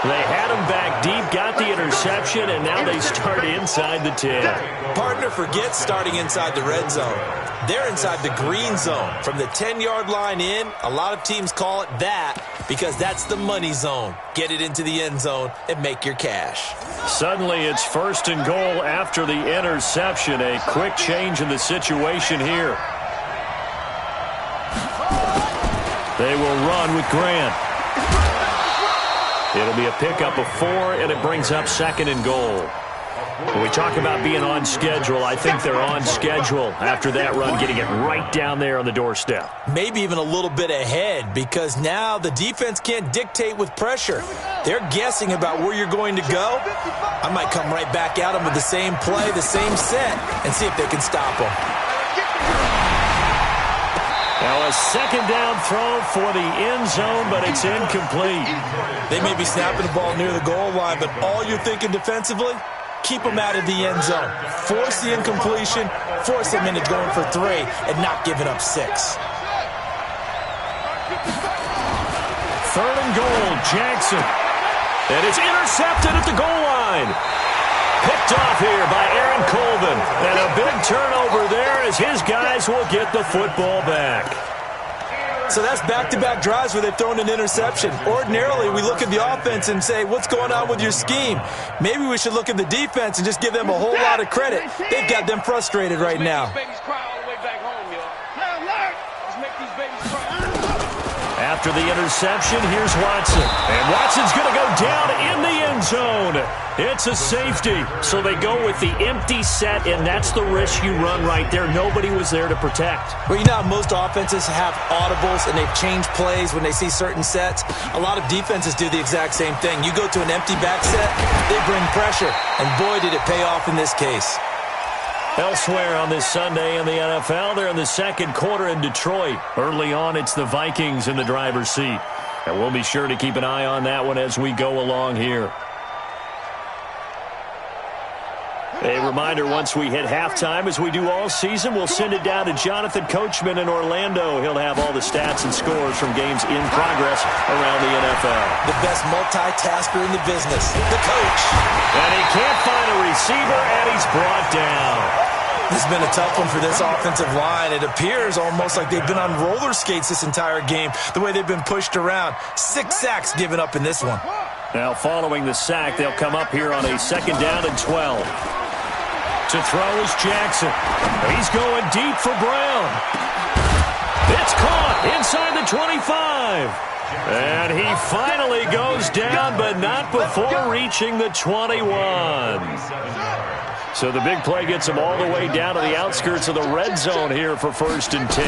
They had him back deep, got the interception, and now they start inside the 10. Partner, forget starting inside the red zone. They're inside the green zone. From the 10-yard line in, a lot of teams call it that because that's the money zone. Get it into the end zone and make your cash. Suddenly it's 1st and goal after the interception. A quick change in the situation here. They will run with Grant. It'll be a pickup of 4, and it brings up 2nd and goal. When we talk about being on schedule, I think they're on schedule after that run, getting it right down there on the doorstep. Maybe even a little bit ahead because now the defense can't dictate with pressure. They're guessing about where you're going to go. I might come right back at them with the same play, the same set, and see if they can stop them. Now a 2nd down throw for the end zone, but it's incomplete. They may be snapping the ball near the goal line, but all you're thinking defensively, keep them out of the end zone. Force the incompletion, force them into going for 3 and not giving up 6. 3rd and goal, Jackson. And it's intercepted at the goal line. Picked off here by Aaron Colvin. And a big turnover there as his guys will get the football back. So that's back-to-back drives where they've thrown an interception. Ordinarily, we look at the offense and say, what's going on with your scheme? Maybe we should look at the defense and just give them a whole lot of credit. They've got them frustrated right now. After the interception, here's Watson. And Watson's going to go down in the end zone. It's a safety. So they go with the empty set, and that's the risk you run right there. Nobody was there to protect. Well, you know how most offenses have audibles, and they've changed plays when they see certain sets. A lot of defenses do the exact same thing. You go to an empty back set, they bring pressure. And boy, did it pay off in this case. Elsewhere on this Sunday in the NFL, they're in the second quarter in Detroit. Early on, it's the Vikings in the driver's seat. And we'll be sure to keep an eye on that one as we go along here. A reminder, once we hit halftime, as we do all season, we'll send it down to Jonathan Coachman in Orlando. He'll have all the stats and scores from games in progress around the NFL. The best multitasker in the business, the coach. And he can't find a receiver, and he's brought down. This has been a tough one for this offensive line. It appears almost like they've been on roller skates this entire game, the way they've been pushed around. 6 sacks given up in this one. Now, following the sack, they'll come up here on a 2nd down and 12. To throw is Jackson. He's going deep for Brown. It's caught inside the 25. And he finally goes down, but not before reaching the 21. So the big play gets him all the way down to the outskirts of the red zone here for 1st and 10.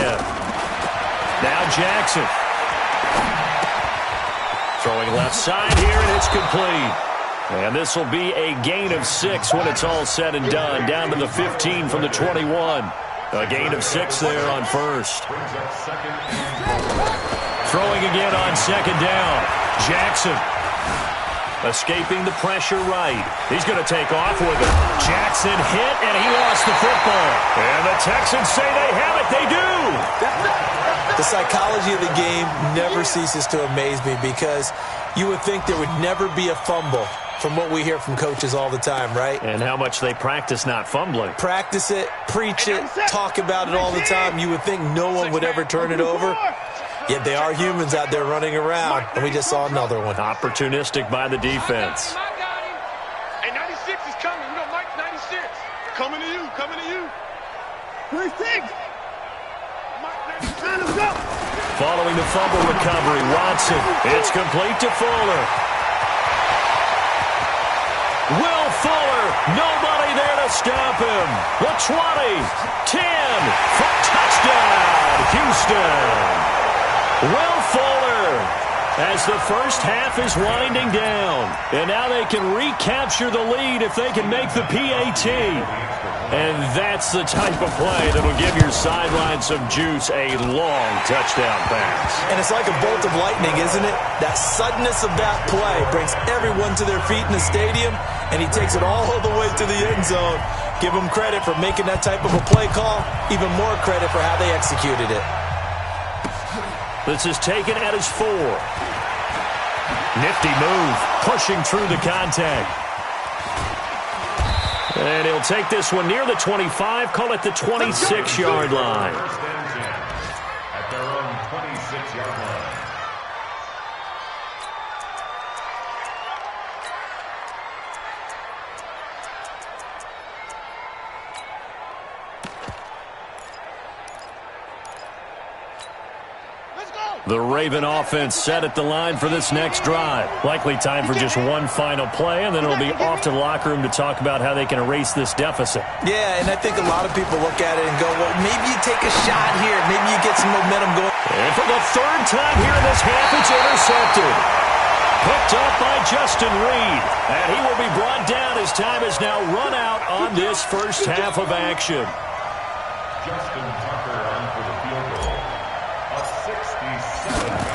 Now Jackson. Throwing left side here, and it's complete. And this will be a gain of 6 when it's all said and done. Down to the 15 from the 21. A gain of 6 there on 1st. Throwing again on 2nd down. Jackson. Escaping the pressure right. He's going to take off with it. Jackson hit, and he lost the football. And the Texans say they have it. They do. The psychology of the game never ceases to amaze me because you would think there would never be a fumble from what we hear from coaches all the time, right? And how much they practice not fumbling. Practice it, preach it, talk about it all the time. You would think no one would ever turn it over. Yet they are humans out there running around, and we just saw another one. Opportunistic by the defense. And 96 is coming. You know, Mike, 96. Coming to you, coming to you. 26. Time to go. Following the fumble recovery, Watson. It's complete to Fuller. Will Fuller, nobody there to stop him. The 20, 10, for touchdown, Houston. Will Fuller, as the first half is winding down. And now they can recapture the lead if they can make the PAT. And that's the type of play that'll give your sideline some juice, a long touchdown pass. And it's like a bolt of lightning, isn't it? That suddenness of that play brings everyone to their feet in the stadium, and he takes it all the way to the end zone. Give him credit for making that type of a play call, even more credit for how they executed it. This is taken at his 4. Nifty move, pushing through the contact. And he'll take this one near the 25, call it the 26-yard line. At their own 26-yard line. The Raven offense set at the line for this next drive. Likely time for just one final play, and then it'll be off to the locker room to talk about how they can erase this deficit. Yeah, and I think a lot of people look at it and go, well, maybe you take a shot here. Maybe you get some momentum going. And for the 3rd time here in this half, it's intercepted. Picked up by Justin Reed. And he will be brought down as time is now run out on this first half of action. Justin Tucker on for the field goal. A 67-yard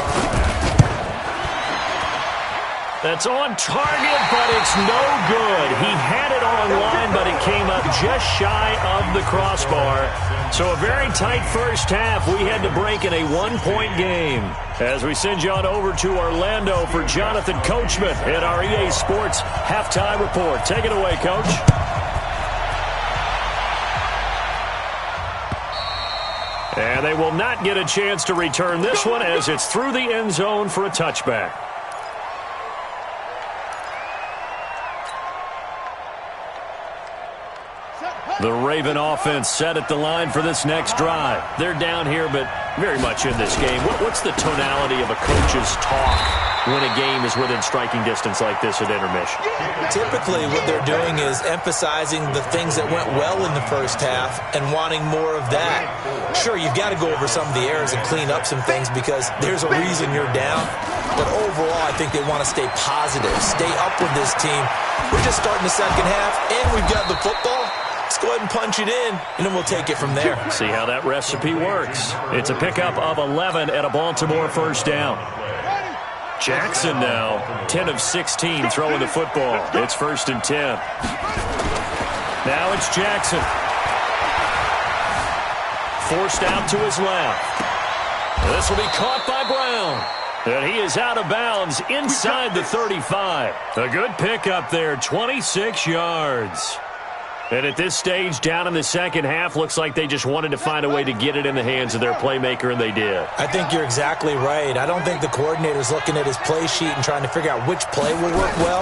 That's on target, but it's no good. He had it on line, but it came up just shy of the crossbar. So a very tight first half. We had to break in a one-point game. As we send you on over to Orlando for Jonathan Coachman in our EA Sports Halftime Report. Take it away, Coach. And they will not get a chance to return this one as it's through the end zone for a touchback. The Raven offense set at the line for this next drive. They're down here, but very much in this game. What's the tonality of a coach's talk when a game is within striking distance like this at intermission? Typically, what they're doing is emphasizing the things that went well in the first half and wanting more of that. Sure, you've got to go over some of the errors and clean up some things because there's a reason you're down. But overall, I think they want to stay positive, stay up with this team. We're just starting the second half, and we've got the football. Let's go ahead and punch it in, and then we'll take it from there. See how that recipe works. It's a pickup of 11 at a Baltimore first down. Jackson now, 10 of 16 throwing the football. It's 1st and 10. Now it's Jackson. Forced out to his left. This will be caught by Brown. And he is out of bounds inside the 35. A good pickup there, 26 yards. And at this stage, down in the second half, looks like they just wanted to find a way to get it in the hands of their playmaker, and they did. I think you're exactly right. I don't think the coordinator's looking at his play sheet and trying to figure out which play will work well.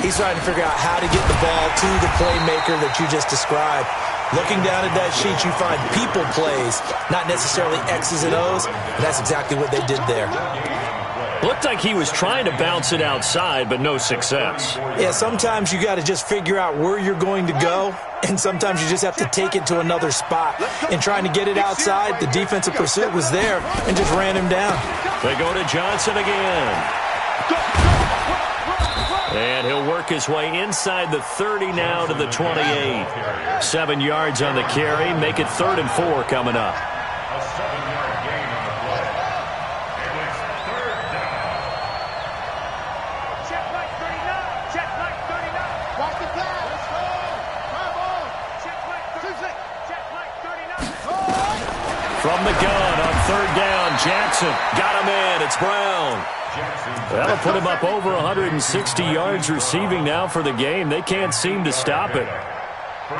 He's trying to figure out how to get the ball to the playmaker that you just described. Looking down at that sheet, you find people plays, not necessarily X's and O's, and that's exactly what they did there. Looked like he was trying to bounce it outside, but no success. Yeah, sometimes you got to just figure out where you're going to go, and sometimes you just have to take it to another spot. And trying to get it outside, the defensive pursuit was there and just ran him down. They go to Johnson again. And he'll work his way inside the 30 now to the 28. 7 yards on the carry. Make it 3rd and 4 coming up. A 7-yard gain on the play. And it's 3rd down. Check like 39. Check like 39. Watch the pass. Let's go. Come on. Check like 36. Check like 39. From the gun on 3rd down, Jackson got him in. It's Brown. That'll put him up over 160 yards receiving now for the game. They can't seem to stop it.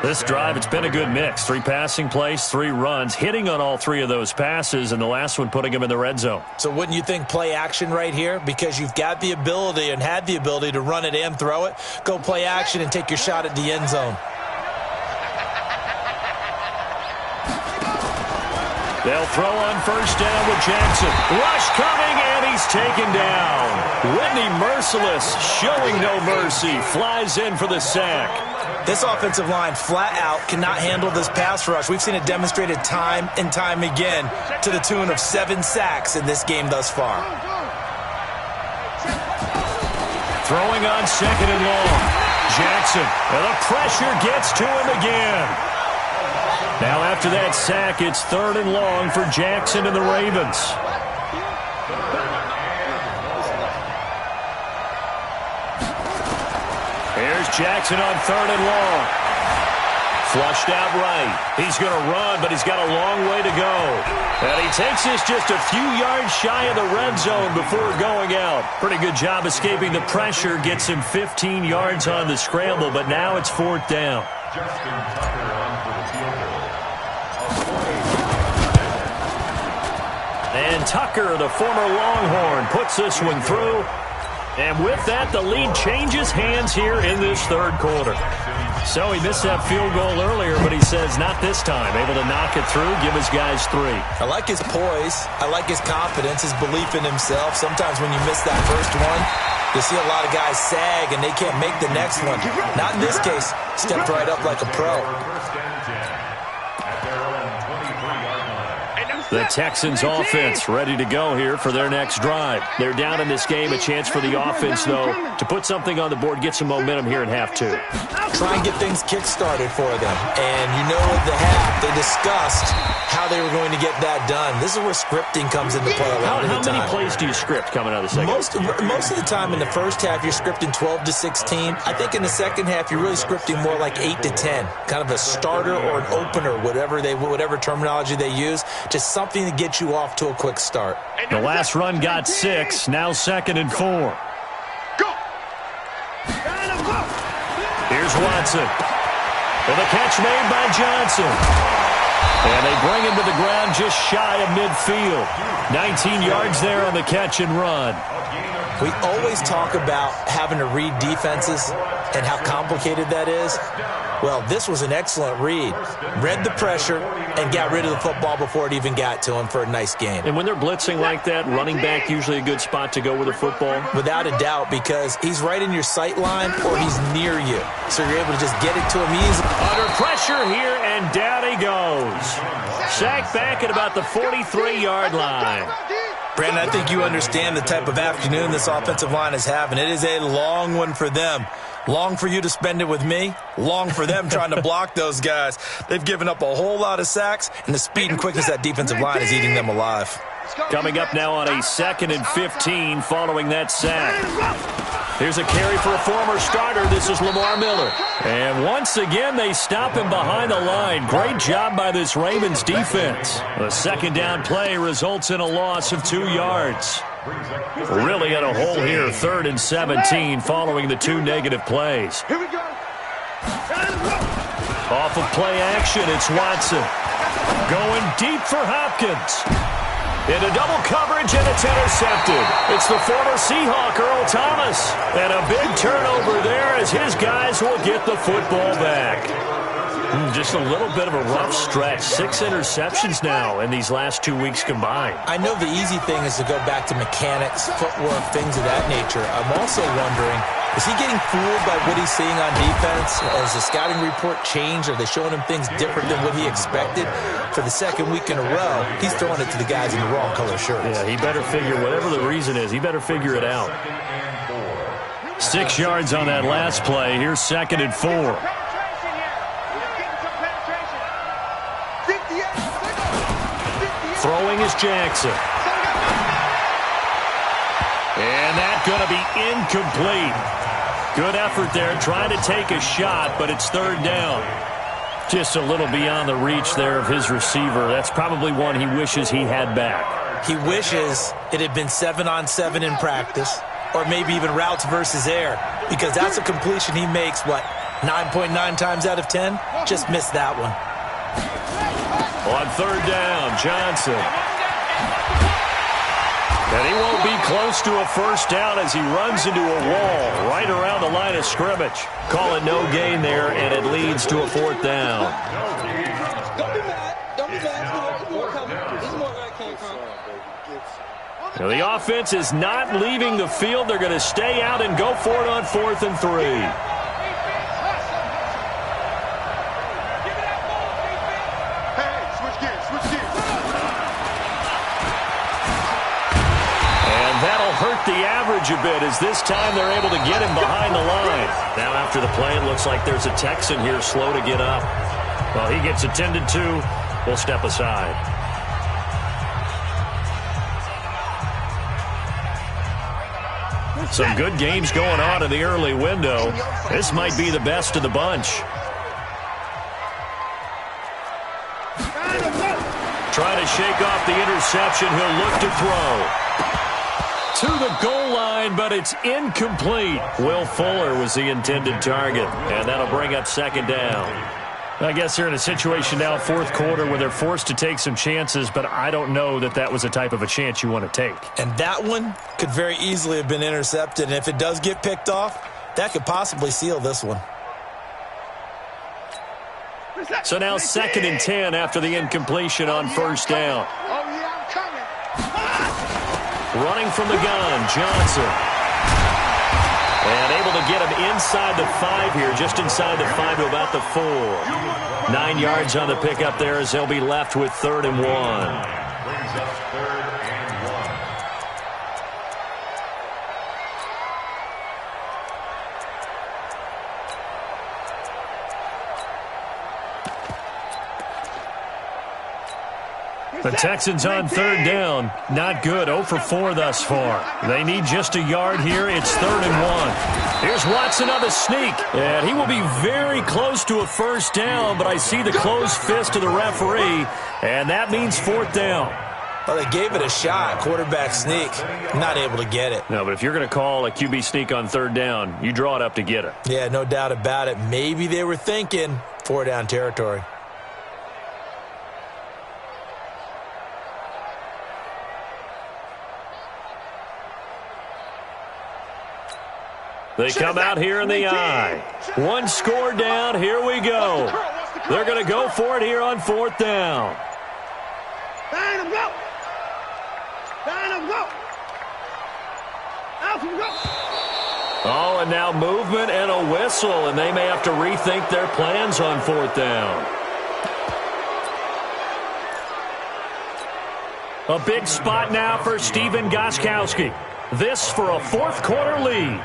This drive, it's been a good mix. 3 passing plays, 3 runs, hitting on all 3 of those passes, and the last one putting him in the red zone. So wouldn't you think play action right here? Because you've got the ability and had the ability to run it and throw it. Go play action and take your shot at the end zone. They'll throw on 1st down with Jackson. Rush coming, and he's taken down. Whitney Merciless, showing no mercy, flies in for the sack. This offensive line flat out cannot handle this pass rush. We've seen it demonstrated time and time again to the tune of 7 sacks in this game thus far. Throwing on 2nd and long. Jackson, and the pressure gets to him again. Now after that sack, it's 3rd and long for Jackson and the Ravens. Here's Jackson on 3rd and long. Flushed out right. He's going to run, but he's got a long way to go. And he takes this just a few yards shy of the red zone before going out. Pretty good job escaping the pressure. Gets him 15 yards on the scramble, but now it's 4th down. Justin Tucker on for the field goal. And Tucker, the former Longhorn, puts this one through. And with that, the lead changes hands here in this 3rd quarter. So he missed that field goal earlier, but he says not this time. Able to knock it through, give his guys 3. I like his poise. I like his confidence, his belief in himself. Sometimes when you miss that first one, you see a lot of guys sag and they can't make the next one. Not in this case. Stepped right up like a pro. First and 10 at their own 23-yard line. And them The Texans offense ready to go here for their next drive. They're down in this game. A chance for the offense, though, to put something on the board, get some momentum here in half two. Try and get things kick-started for them. And you know at the half, they discussed how they were going to get that done. This is where scripting comes into play a lot of the time. How many plays do you script coming out of the second? Most of the time in the first half, you're scripting 12 to 16. I think in the second half, you're really scripting more like 8 to 10. Kind of a starter or an opener, whatever terminology they use. Just something to get you off to a quick start. The last run got 6. Now 2nd and 4. Go! Here's Watson. And the catch made by Johnson. And they bring him to the ground just shy of midfield. 19 yards there on the catch and run. We always talk about having to read defenses and how complicated that is. Well, this was an excellent read. Read the pressure and got rid of the football before it even got to him for a nice gain. And when they're blitzing like that, running back usually a good spot to go with the football? Without a doubt, because he's right in your sight line or he's near you. So you're able to just get it to him easily. Under pressure here, and down he goes. Sacked back at about the 43-yard line. Brandon, I think you understand the type of afternoon this offensive line is having. It is a long one for them. Long for you to spend it with me. Long for them trying to block those guys. They've given up a whole lot of sacks, and the speed and quickness of that defensive line is eating them alive. Coming up now on a 2nd and 15 following that sack. Here's a carry for a former starter. This is Lamar Miller. And once again, they stop him behind the line. Great job by this Ravens defense. The second down play results in a loss of 2 yards. Really in a hole here, 3rd and 17 following the 2 negative plays. Here we go. Off of play action, it's Watson. Going deep for Hopkins. Into double coverage, and it's intercepted. It's the former Seahawk, Earl Thomas. And a big turnover there as his guys will get the football back. Just a little bit of a rough stretch. 6 interceptions now in these last 2 weeks combined. I know the easy thing is to go back to mechanics, footwork, things of that nature. I'm also wondering, is he getting fooled by what he's seeing on defense? Has the scouting report changed? Are they showing him things different than what he expected? For the second week in a row, he's throwing it to the guys in the wrong color shirts. Yeah, he better figure, whatever the reason is, he better figure it out. 6 yards on that last play. Here's 2nd and 4. Throwing is Jackson. And that's going to be incomplete. Good effort there, trying to take a shot, but it's 3rd down. Just a little beyond the reach there of his receiver. That's probably one he wishes he had back. He wishes it had been 7-on-7 in practice, or maybe even routes versus air, because that's a completion he makes, 9.9 times out of 10? Just missed that one. On 3rd down, Johnson. And he won't be close to a first down as he runs into a wall right around the line of scrimmage. Call it no gain there, and it leads to a 4th down. Don't be mad. Don't be mad. This is more coming. This is more where I came from. Now the offense is not leaving the field. They're going to stay out and go for it on 4th and 3. Hurt the average a bit as this time they're able to get him behind the line. Now after the play, it looks like there's a Texan here slow to get up. Well, he gets attended to. We'll step aside. Some good games going on in the early window. This might be the best of the bunch. Trying to shake off the interception. He'll look to throw. To the goal line, but it's incomplete. Will Fuller was the intended target, and that'll bring up 2nd down. I guess they're in a situation now, 4th quarter, where they're forced to take some chances, but I don't know that that was the type of a chance you want to take. And that one could very easily have been intercepted, and if it does get picked off, that could possibly seal this one. So now 2nd and 10 after the incompletion on 1st down. Oh, yeah, I'm coming. Running from the gun, Johnson. And able to get him inside the 5 here, just inside the 5 to about the 4. 9 yards on the pickup there as they'll be left with 3rd and 1. brings us 3rd and 1. The Texans on 3rd down. Not good. 0 for 4 thus far. They need just a yard here. It's 3rd and 1. Here's Watson on the sneak. And he will be very close to a first down, but I see the closed fist of the referee, and that means 4th down. Well, they gave it a shot. Quarterback sneak. Not able to get it. No, but if you're going to call a QB sneak on 3rd down, you draw it up to get it. Yeah, no doubt about it. Maybe they were thinking 4-down territory. They come out here in the eye. 1 score down. Here we go. They're going to go for it here on 4th down. Line him, go. Line him, go. Out him, go. Oh, and now movement and a whistle, and they may have to rethink their plans on 4th down. A big spot now for Stephen Gostkowski. This for a 4th quarter lead.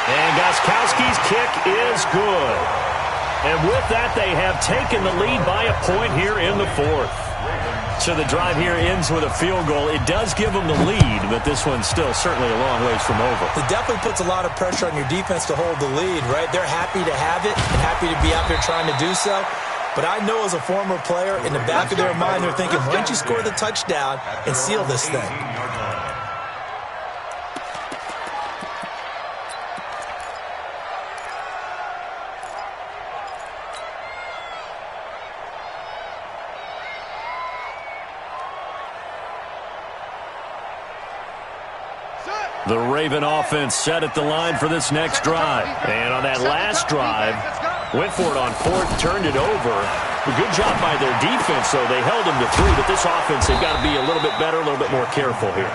And Gostkowski's kick is good. And with that, they have taken the lead by a point here in the 4th. So the drive here ends with a field goal. It does give them the lead, but this one's still certainly a long ways from over. It definitely puts a lot of pressure on your defense to hold the lead, right? They're happy to have it and happy to be out there trying to do so. But I know as a former player, in the back of their mind, they're thinking, why don't you score the touchdown and seal this thing? The Raven offense set at the line for this next drive. And on that last drive, went for it on 4th, turned it over. A good job by their defense, though. They held them to 3, but this offense, they've got to be a little bit better, a little bit more careful here.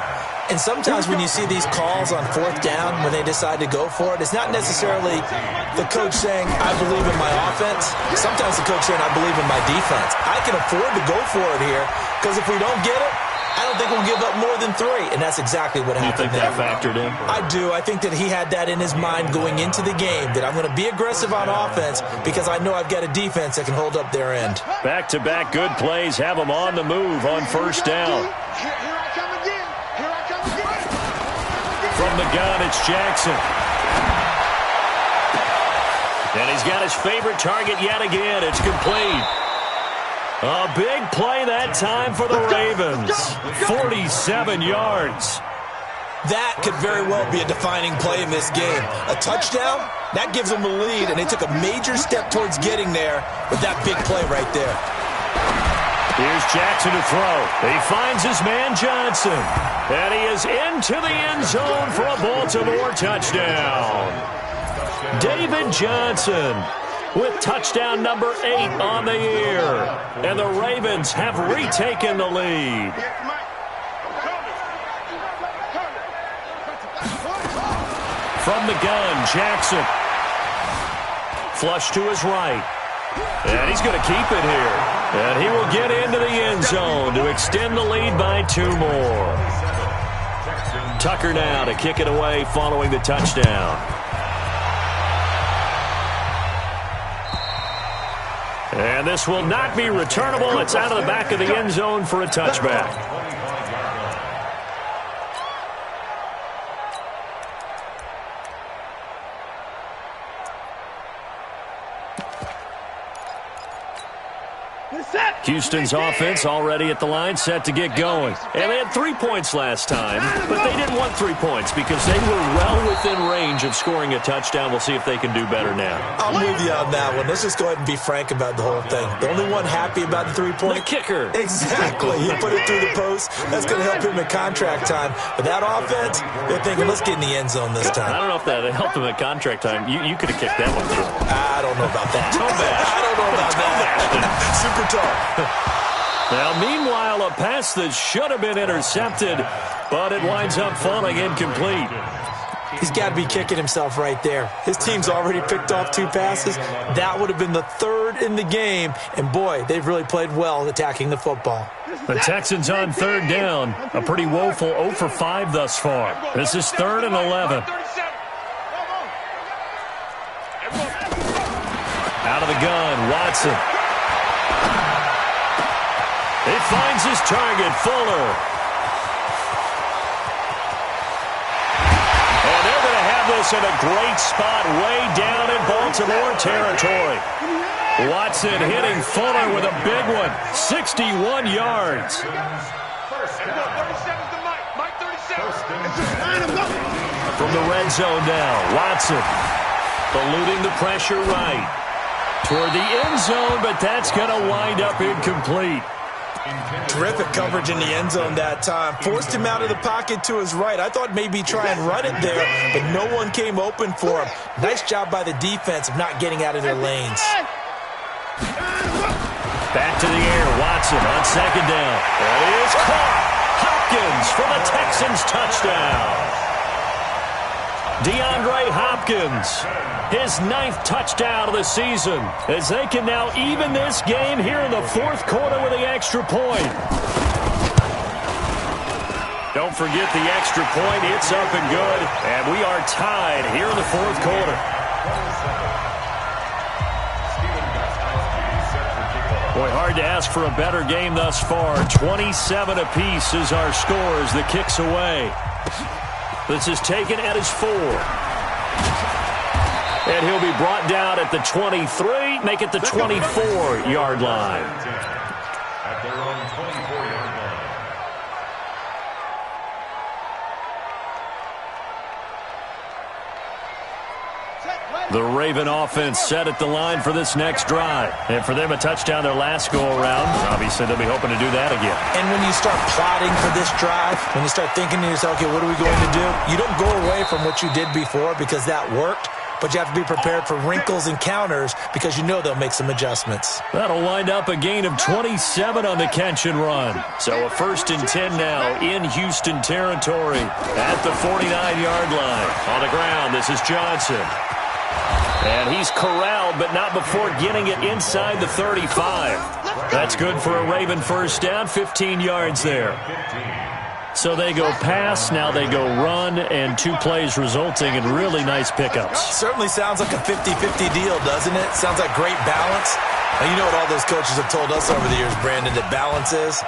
And sometimes when you see these calls on 4th down, when they decide to go for it, it's not necessarily the coach saying, I believe in my offense. Sometimes the coach saying, I believe in my defense. I can afford to go for it here, because if we don't get it, I don't think we'll give up more than 3, and that's exactly what happened. You think that factored in? I do. I think that he had that in his mind going into the game, that I'm going to be aggressive on offense because I know I've got a defense that can hold up their end. Back-to-back good plays have them on the move on 1st down. Here I come again. Here I come again. From the gun, it's Jackson. And he's got his favorite target yet again. It's complete. A big play that time for the Ravens. 47 yards. That could very well be a defining play in this game. A touchdown, that gives them a lead, and they took a major step towards getting there with that big play right there. Here's Jackson to throw. He finds his man Johnson. And he is into the end zone for a Baltimore touchdown. David Johnson with touchdown number 8 on the year. And the Ravens have retaken the lead. From the gun, Jackson. Flush to his right. And he's going to keep it here. And he will get into the end zone to extend the lead by 2 more. Tucker now to kick it away following the touchdown. And this will not be returnable. It's out of the back of the end zone for a touchback. Houston's offense already at the line, set to get going. And they had 3 points last time, but they didn't want 3 points because they were well within range of scoring a touchdown. We'll see if they can do better now. I'm with you on that one. Let's just go ahead and be frank about the whole thing. The only one happy about the 3-point? The kicker. Exactly. He put it through the post. That's going to help him in contract time. But that offense, they're thinking, let's get in the end zone this time. I don't know if that helped him at contract time. You could have kicked that one through. I don't know about that. Toe bash. I don't know about that. Super tough. Now, meanwhile, a pass that should have been intercepted, but it winds up falling incomplete. He's got to be kicking himself right there. His team's already picked off 2 passes. That would have been the 3rd in the game. And, boy, they've really played well attacking the football. The Texans on 3rd down. A pretty woeful 0 for 5 thus far. This is 3rd and 11. Out of the gun, Watson. He finds his target, Fuller. And they're going to have this in a great spot way down in Baltimore territory. Watson hitting Fuller with a big one, 61 yards. From the red zone now, Watson eluding the pressure right toward the end zone, but that's going to wind up incomplete. Terrific coverage in the end zone that time. Forced him out of the pocket to his right. I thought maybe try and run it there, but no one came open for him. Nice job by the defense of not getting out of their lanes. Back to the air, Watson on 2nd down. That is caught. Hopkins for the Texans touchdown. DeAndre Hopkins, his 9th touchdown of the season, as they can now even this game here in the 4th quarter with the extra point. Don't forget the extra point. It's up and good, and we are tied here in the 4th quarter. Boy, hard to ask for a better game thus far. 27 apiece is our scores. The kicks away. This is taken at his 4. And he'll be brought down at the 23, make it the 24-yard line. At their own 24-yard line. The Raven offense set at the line for this next drive. And for them, a touchdown their last go-around. Obviously, they'll be hoping to do that again. And when you start plotting for this drive, when you start thinking to yourself, okay, what are we going to do? You don't go away from what you did before because that worked, but you have to be prepared for wrinkles and counters because you know they'll make some adjustments. That'll wind up a gain of 27 on the catch and run. So a 1st and 10 now in Houston territory at the 49-yard line. On the ground, this is Johnson. And he's corralled, but not before getting it inside the 35. That's good for a Raven 1st down, 15 yards there. So they go pass, now they go run, and 2 plays resulting in really nice pickups. Certainly sounds like a 50-50 deal, doesn't it? Sounds like great balance. Now, you know what all those coaches have told us over the years, Brandon, that balance is?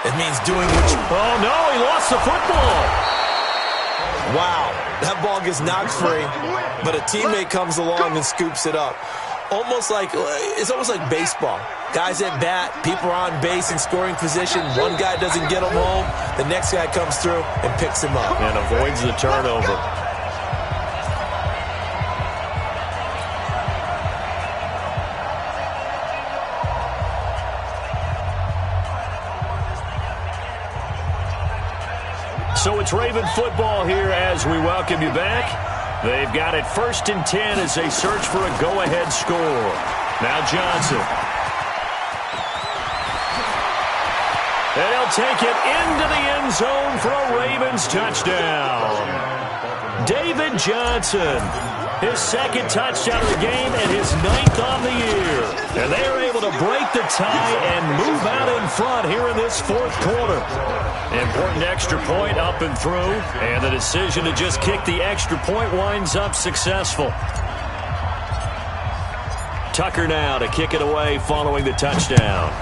It means doing what you... Oh, no, he lost the football. Wow, that ball gets knocked free, but a teammate comes along and scoops it up. It's almost like baseball. Guys at bat, people are on base in scoring position. One guy doesn't get him home. The next guy comes through and picks him up. And avoids the turnover. So it's Raven football here as we welcome you back. They've got it 1st and 10 as they search for a go-ahead score. Now Johnson. And he'll take it into the end zone for a Ravens touchdown. David Johnson, his 2nd touchdown of the game and his 9th on the year. And they are able to break the tie and move out in front here in this 4th quarter. Important extra point up and through, and the decision to just kick the extra point winds up successful. Tucker now to kick it away following the touchdown.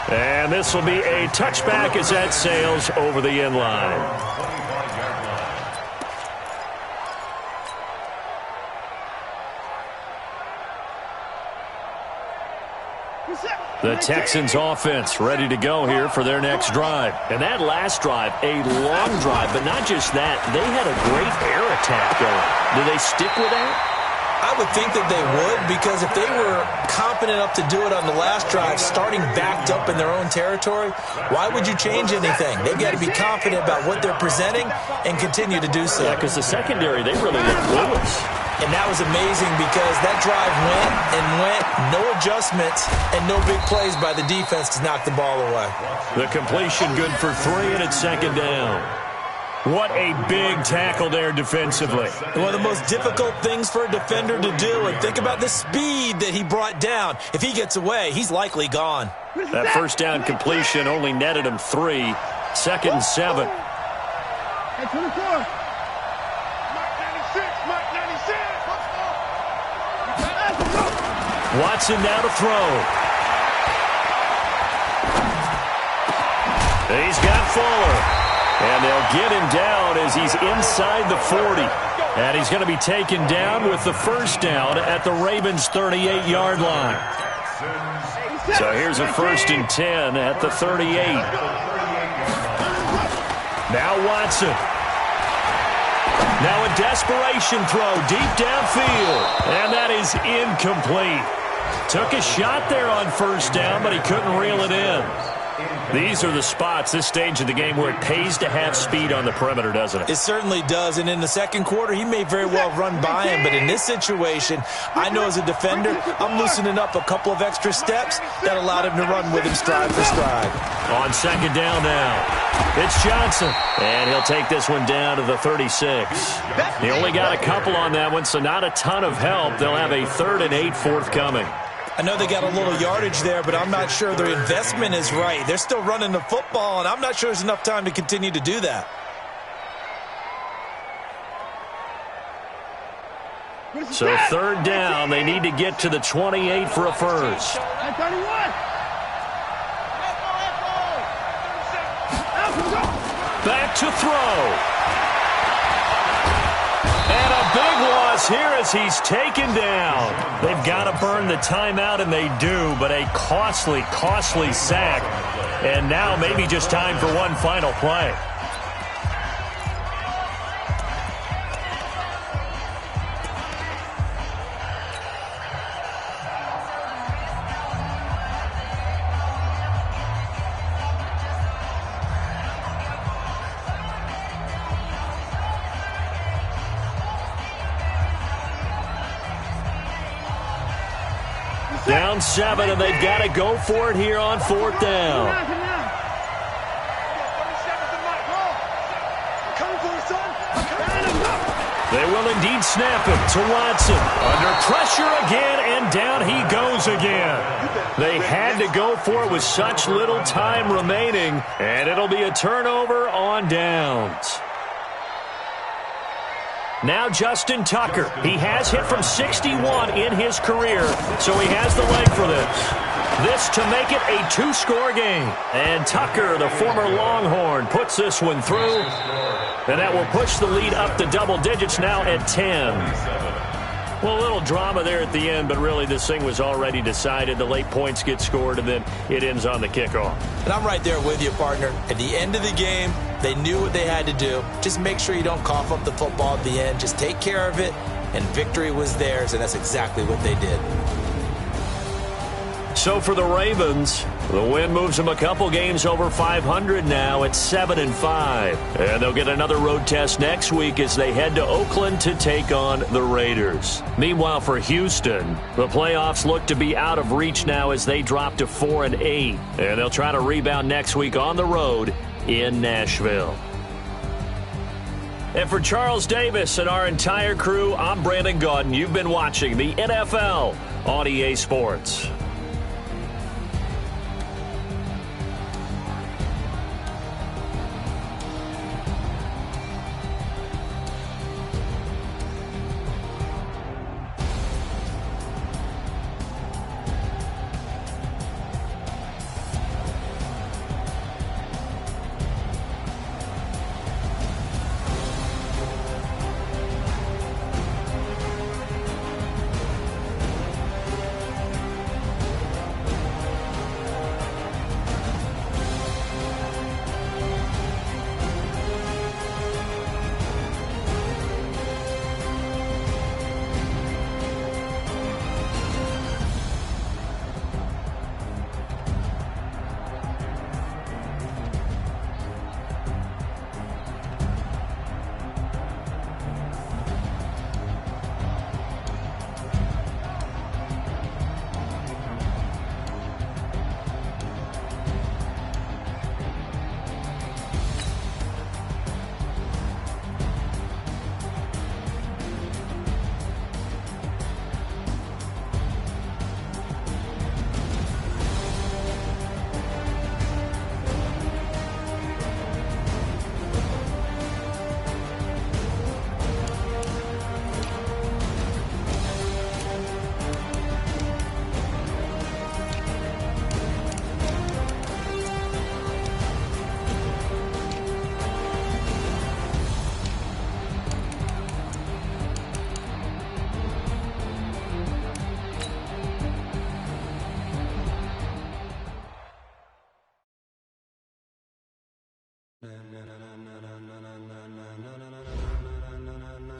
And this will be a touchback as that sails over the end line. The Texans offense ready to go here for their next drive. And that last drive, a long drive, but not just that. They had a great air attack going. Do they stick with that? I would think that they would, because if they were confident enough to do it on the last drive, starting backed up in their own territory, why would you change anything? They've got to be confident about what they're presenting and continue to do so. Yeah, because the secondary, they really look clueless. And that was amazing because that drive went and went, no adjustments, and no big plays by the defense to knock the ball away. The completion good for 3, and it's second down. What a big tackle there defensively. One of the most difficult things for a defender to do, and think about the speed that he brought down. If he gets away, he's likely gone. That first down completion only netted him 3. Second and 7. Hey, 24. Mark 96, Mark 96. Watson now to throw. He's got Fuller. And they'll get him down as he's inside the 40. And he's going to be taken down with the first down at the Ravens' 38-yard line. So here's a 1st and 10 at the 38. Now Watson. Now a desperation throw deep downfield. And that is incomplete. Took a shot there on first down, but he couldn't reel it in. These are the spots, this stage of the game, where it pays to have speed on the perimeter, doesn't it? It certainly does, and in the second quarter, he may very well run by him, but in this situation, I know as a defender, I'm loosening up a couple of extra steps that allowed him to run with him stride for stride. On second down now, it's Johnson, and he'll take this one down to the 36. He only got a couple on that one, so not a ton of help. They'll have a 3rd and 8 forthcoming. I know they got a little yardage there, but I'm not sure their investment is right. They're still running the football, and I'm not sure there's enough time to continue to do that. So 3rd down, they need to get to the 28 for a first. Back to throw. And a big loss here as he's taken down. They've got to burn the timeout, and they do, but a costly, costly sack. And now maybe just time for one final play. Down 7, and they've got to go for it here on 4th down. They will indeed snap it to Watson. Under pressure again, and down he goes again. They had to go for it with such little time remaining, and it'll be a turnover on downs. Now Justin Tucker. He has hit from 61 in his career, so he has the leg for this. This to make it a 2-score game. And Tucker, the former Longhorn, puts this one through. And that will push the lead up to double digits now at 10. Well, a little drama there at the end, but really this thing was already decided. The late points get scored, and then it ends on the kickoff. And I'm right there with you, partner. At the end of the game, they knew what they had to do. Just make sure you don't cough up the football at the end. Just take care of it, and victory was theirs, and that's exactly what they did. So for the Ravens, the win moves them a couple games over 500 now at 7-5. And they'll get another road test next week as they head to Oakland to take on the Raiders. Meanwhile, for Houston, the playoffs look to be out of reach now as they drop to 4-8. And they'll try to rebound next week on the road in Nashville. And for Charles Davis and our entire crew, I'm Brandon Gaudin. You've been watching the NFL on EA Sports.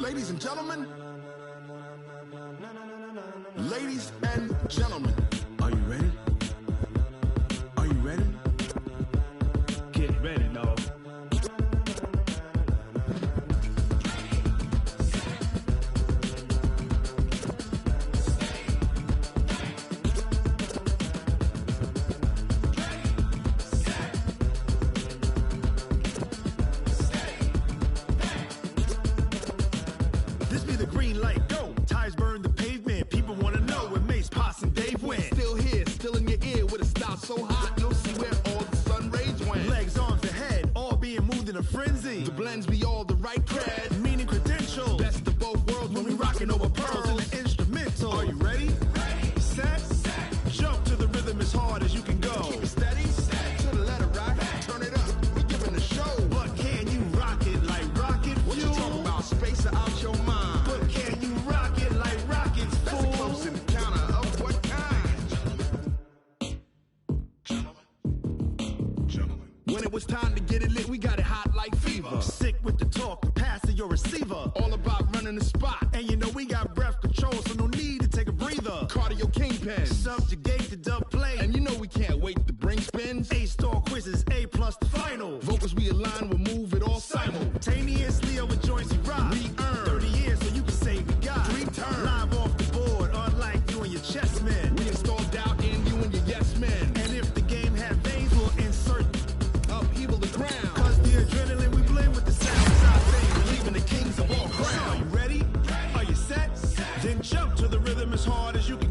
Ladies and gentlemen. Ladies and gentlemen. Are you ready? Are you ready? Get ready, dog. This be the green light, go. Tires burn the pavement. People want to know where Mace, Potts, and Dave went. Still here, still in your ear with a style so hot, you'll see where all the sun rays went. Legs, arms, and head, all being moved in a frenzy. The blends be all the right cred. Meaning credentials. Best of both worlds when we rockin' over pearls. In the instrumental. Are you ready? Set. Jump to the rhythm as hard as you can go. Keep it steady, to the letter rock. Turn it up, we giving the show. But can you rock it like rocket fuel? What you talking about? Space or out your mind? But can you rock it like rockets, That's fool? a close encounter of what kind? Gentlemen. When it was time to get it lit, we got it hot like fever. Sick with the talk, the pass to your receiver. All about running the spot. And you know we got breath control, so no need to take a breather. Cardio kingpin. Subjugate the dub play. And you know we can't wait to bring spins. A-star quizzes, A+ the final. Vocals we align, we'll move it all Simultaneously over joints we rock. We earn 30 years, so you can say we got 3 turns. live off the board, unlike you and your chess men. We install doubt in you and your yes men. And if the game had veins, we'll insert Upheaval the ground. cause the adrenaline we blend with the sounds I think. Leaving the kings of all So are crown. you ready? Are you set? Then jump to the rhythm as hard as you can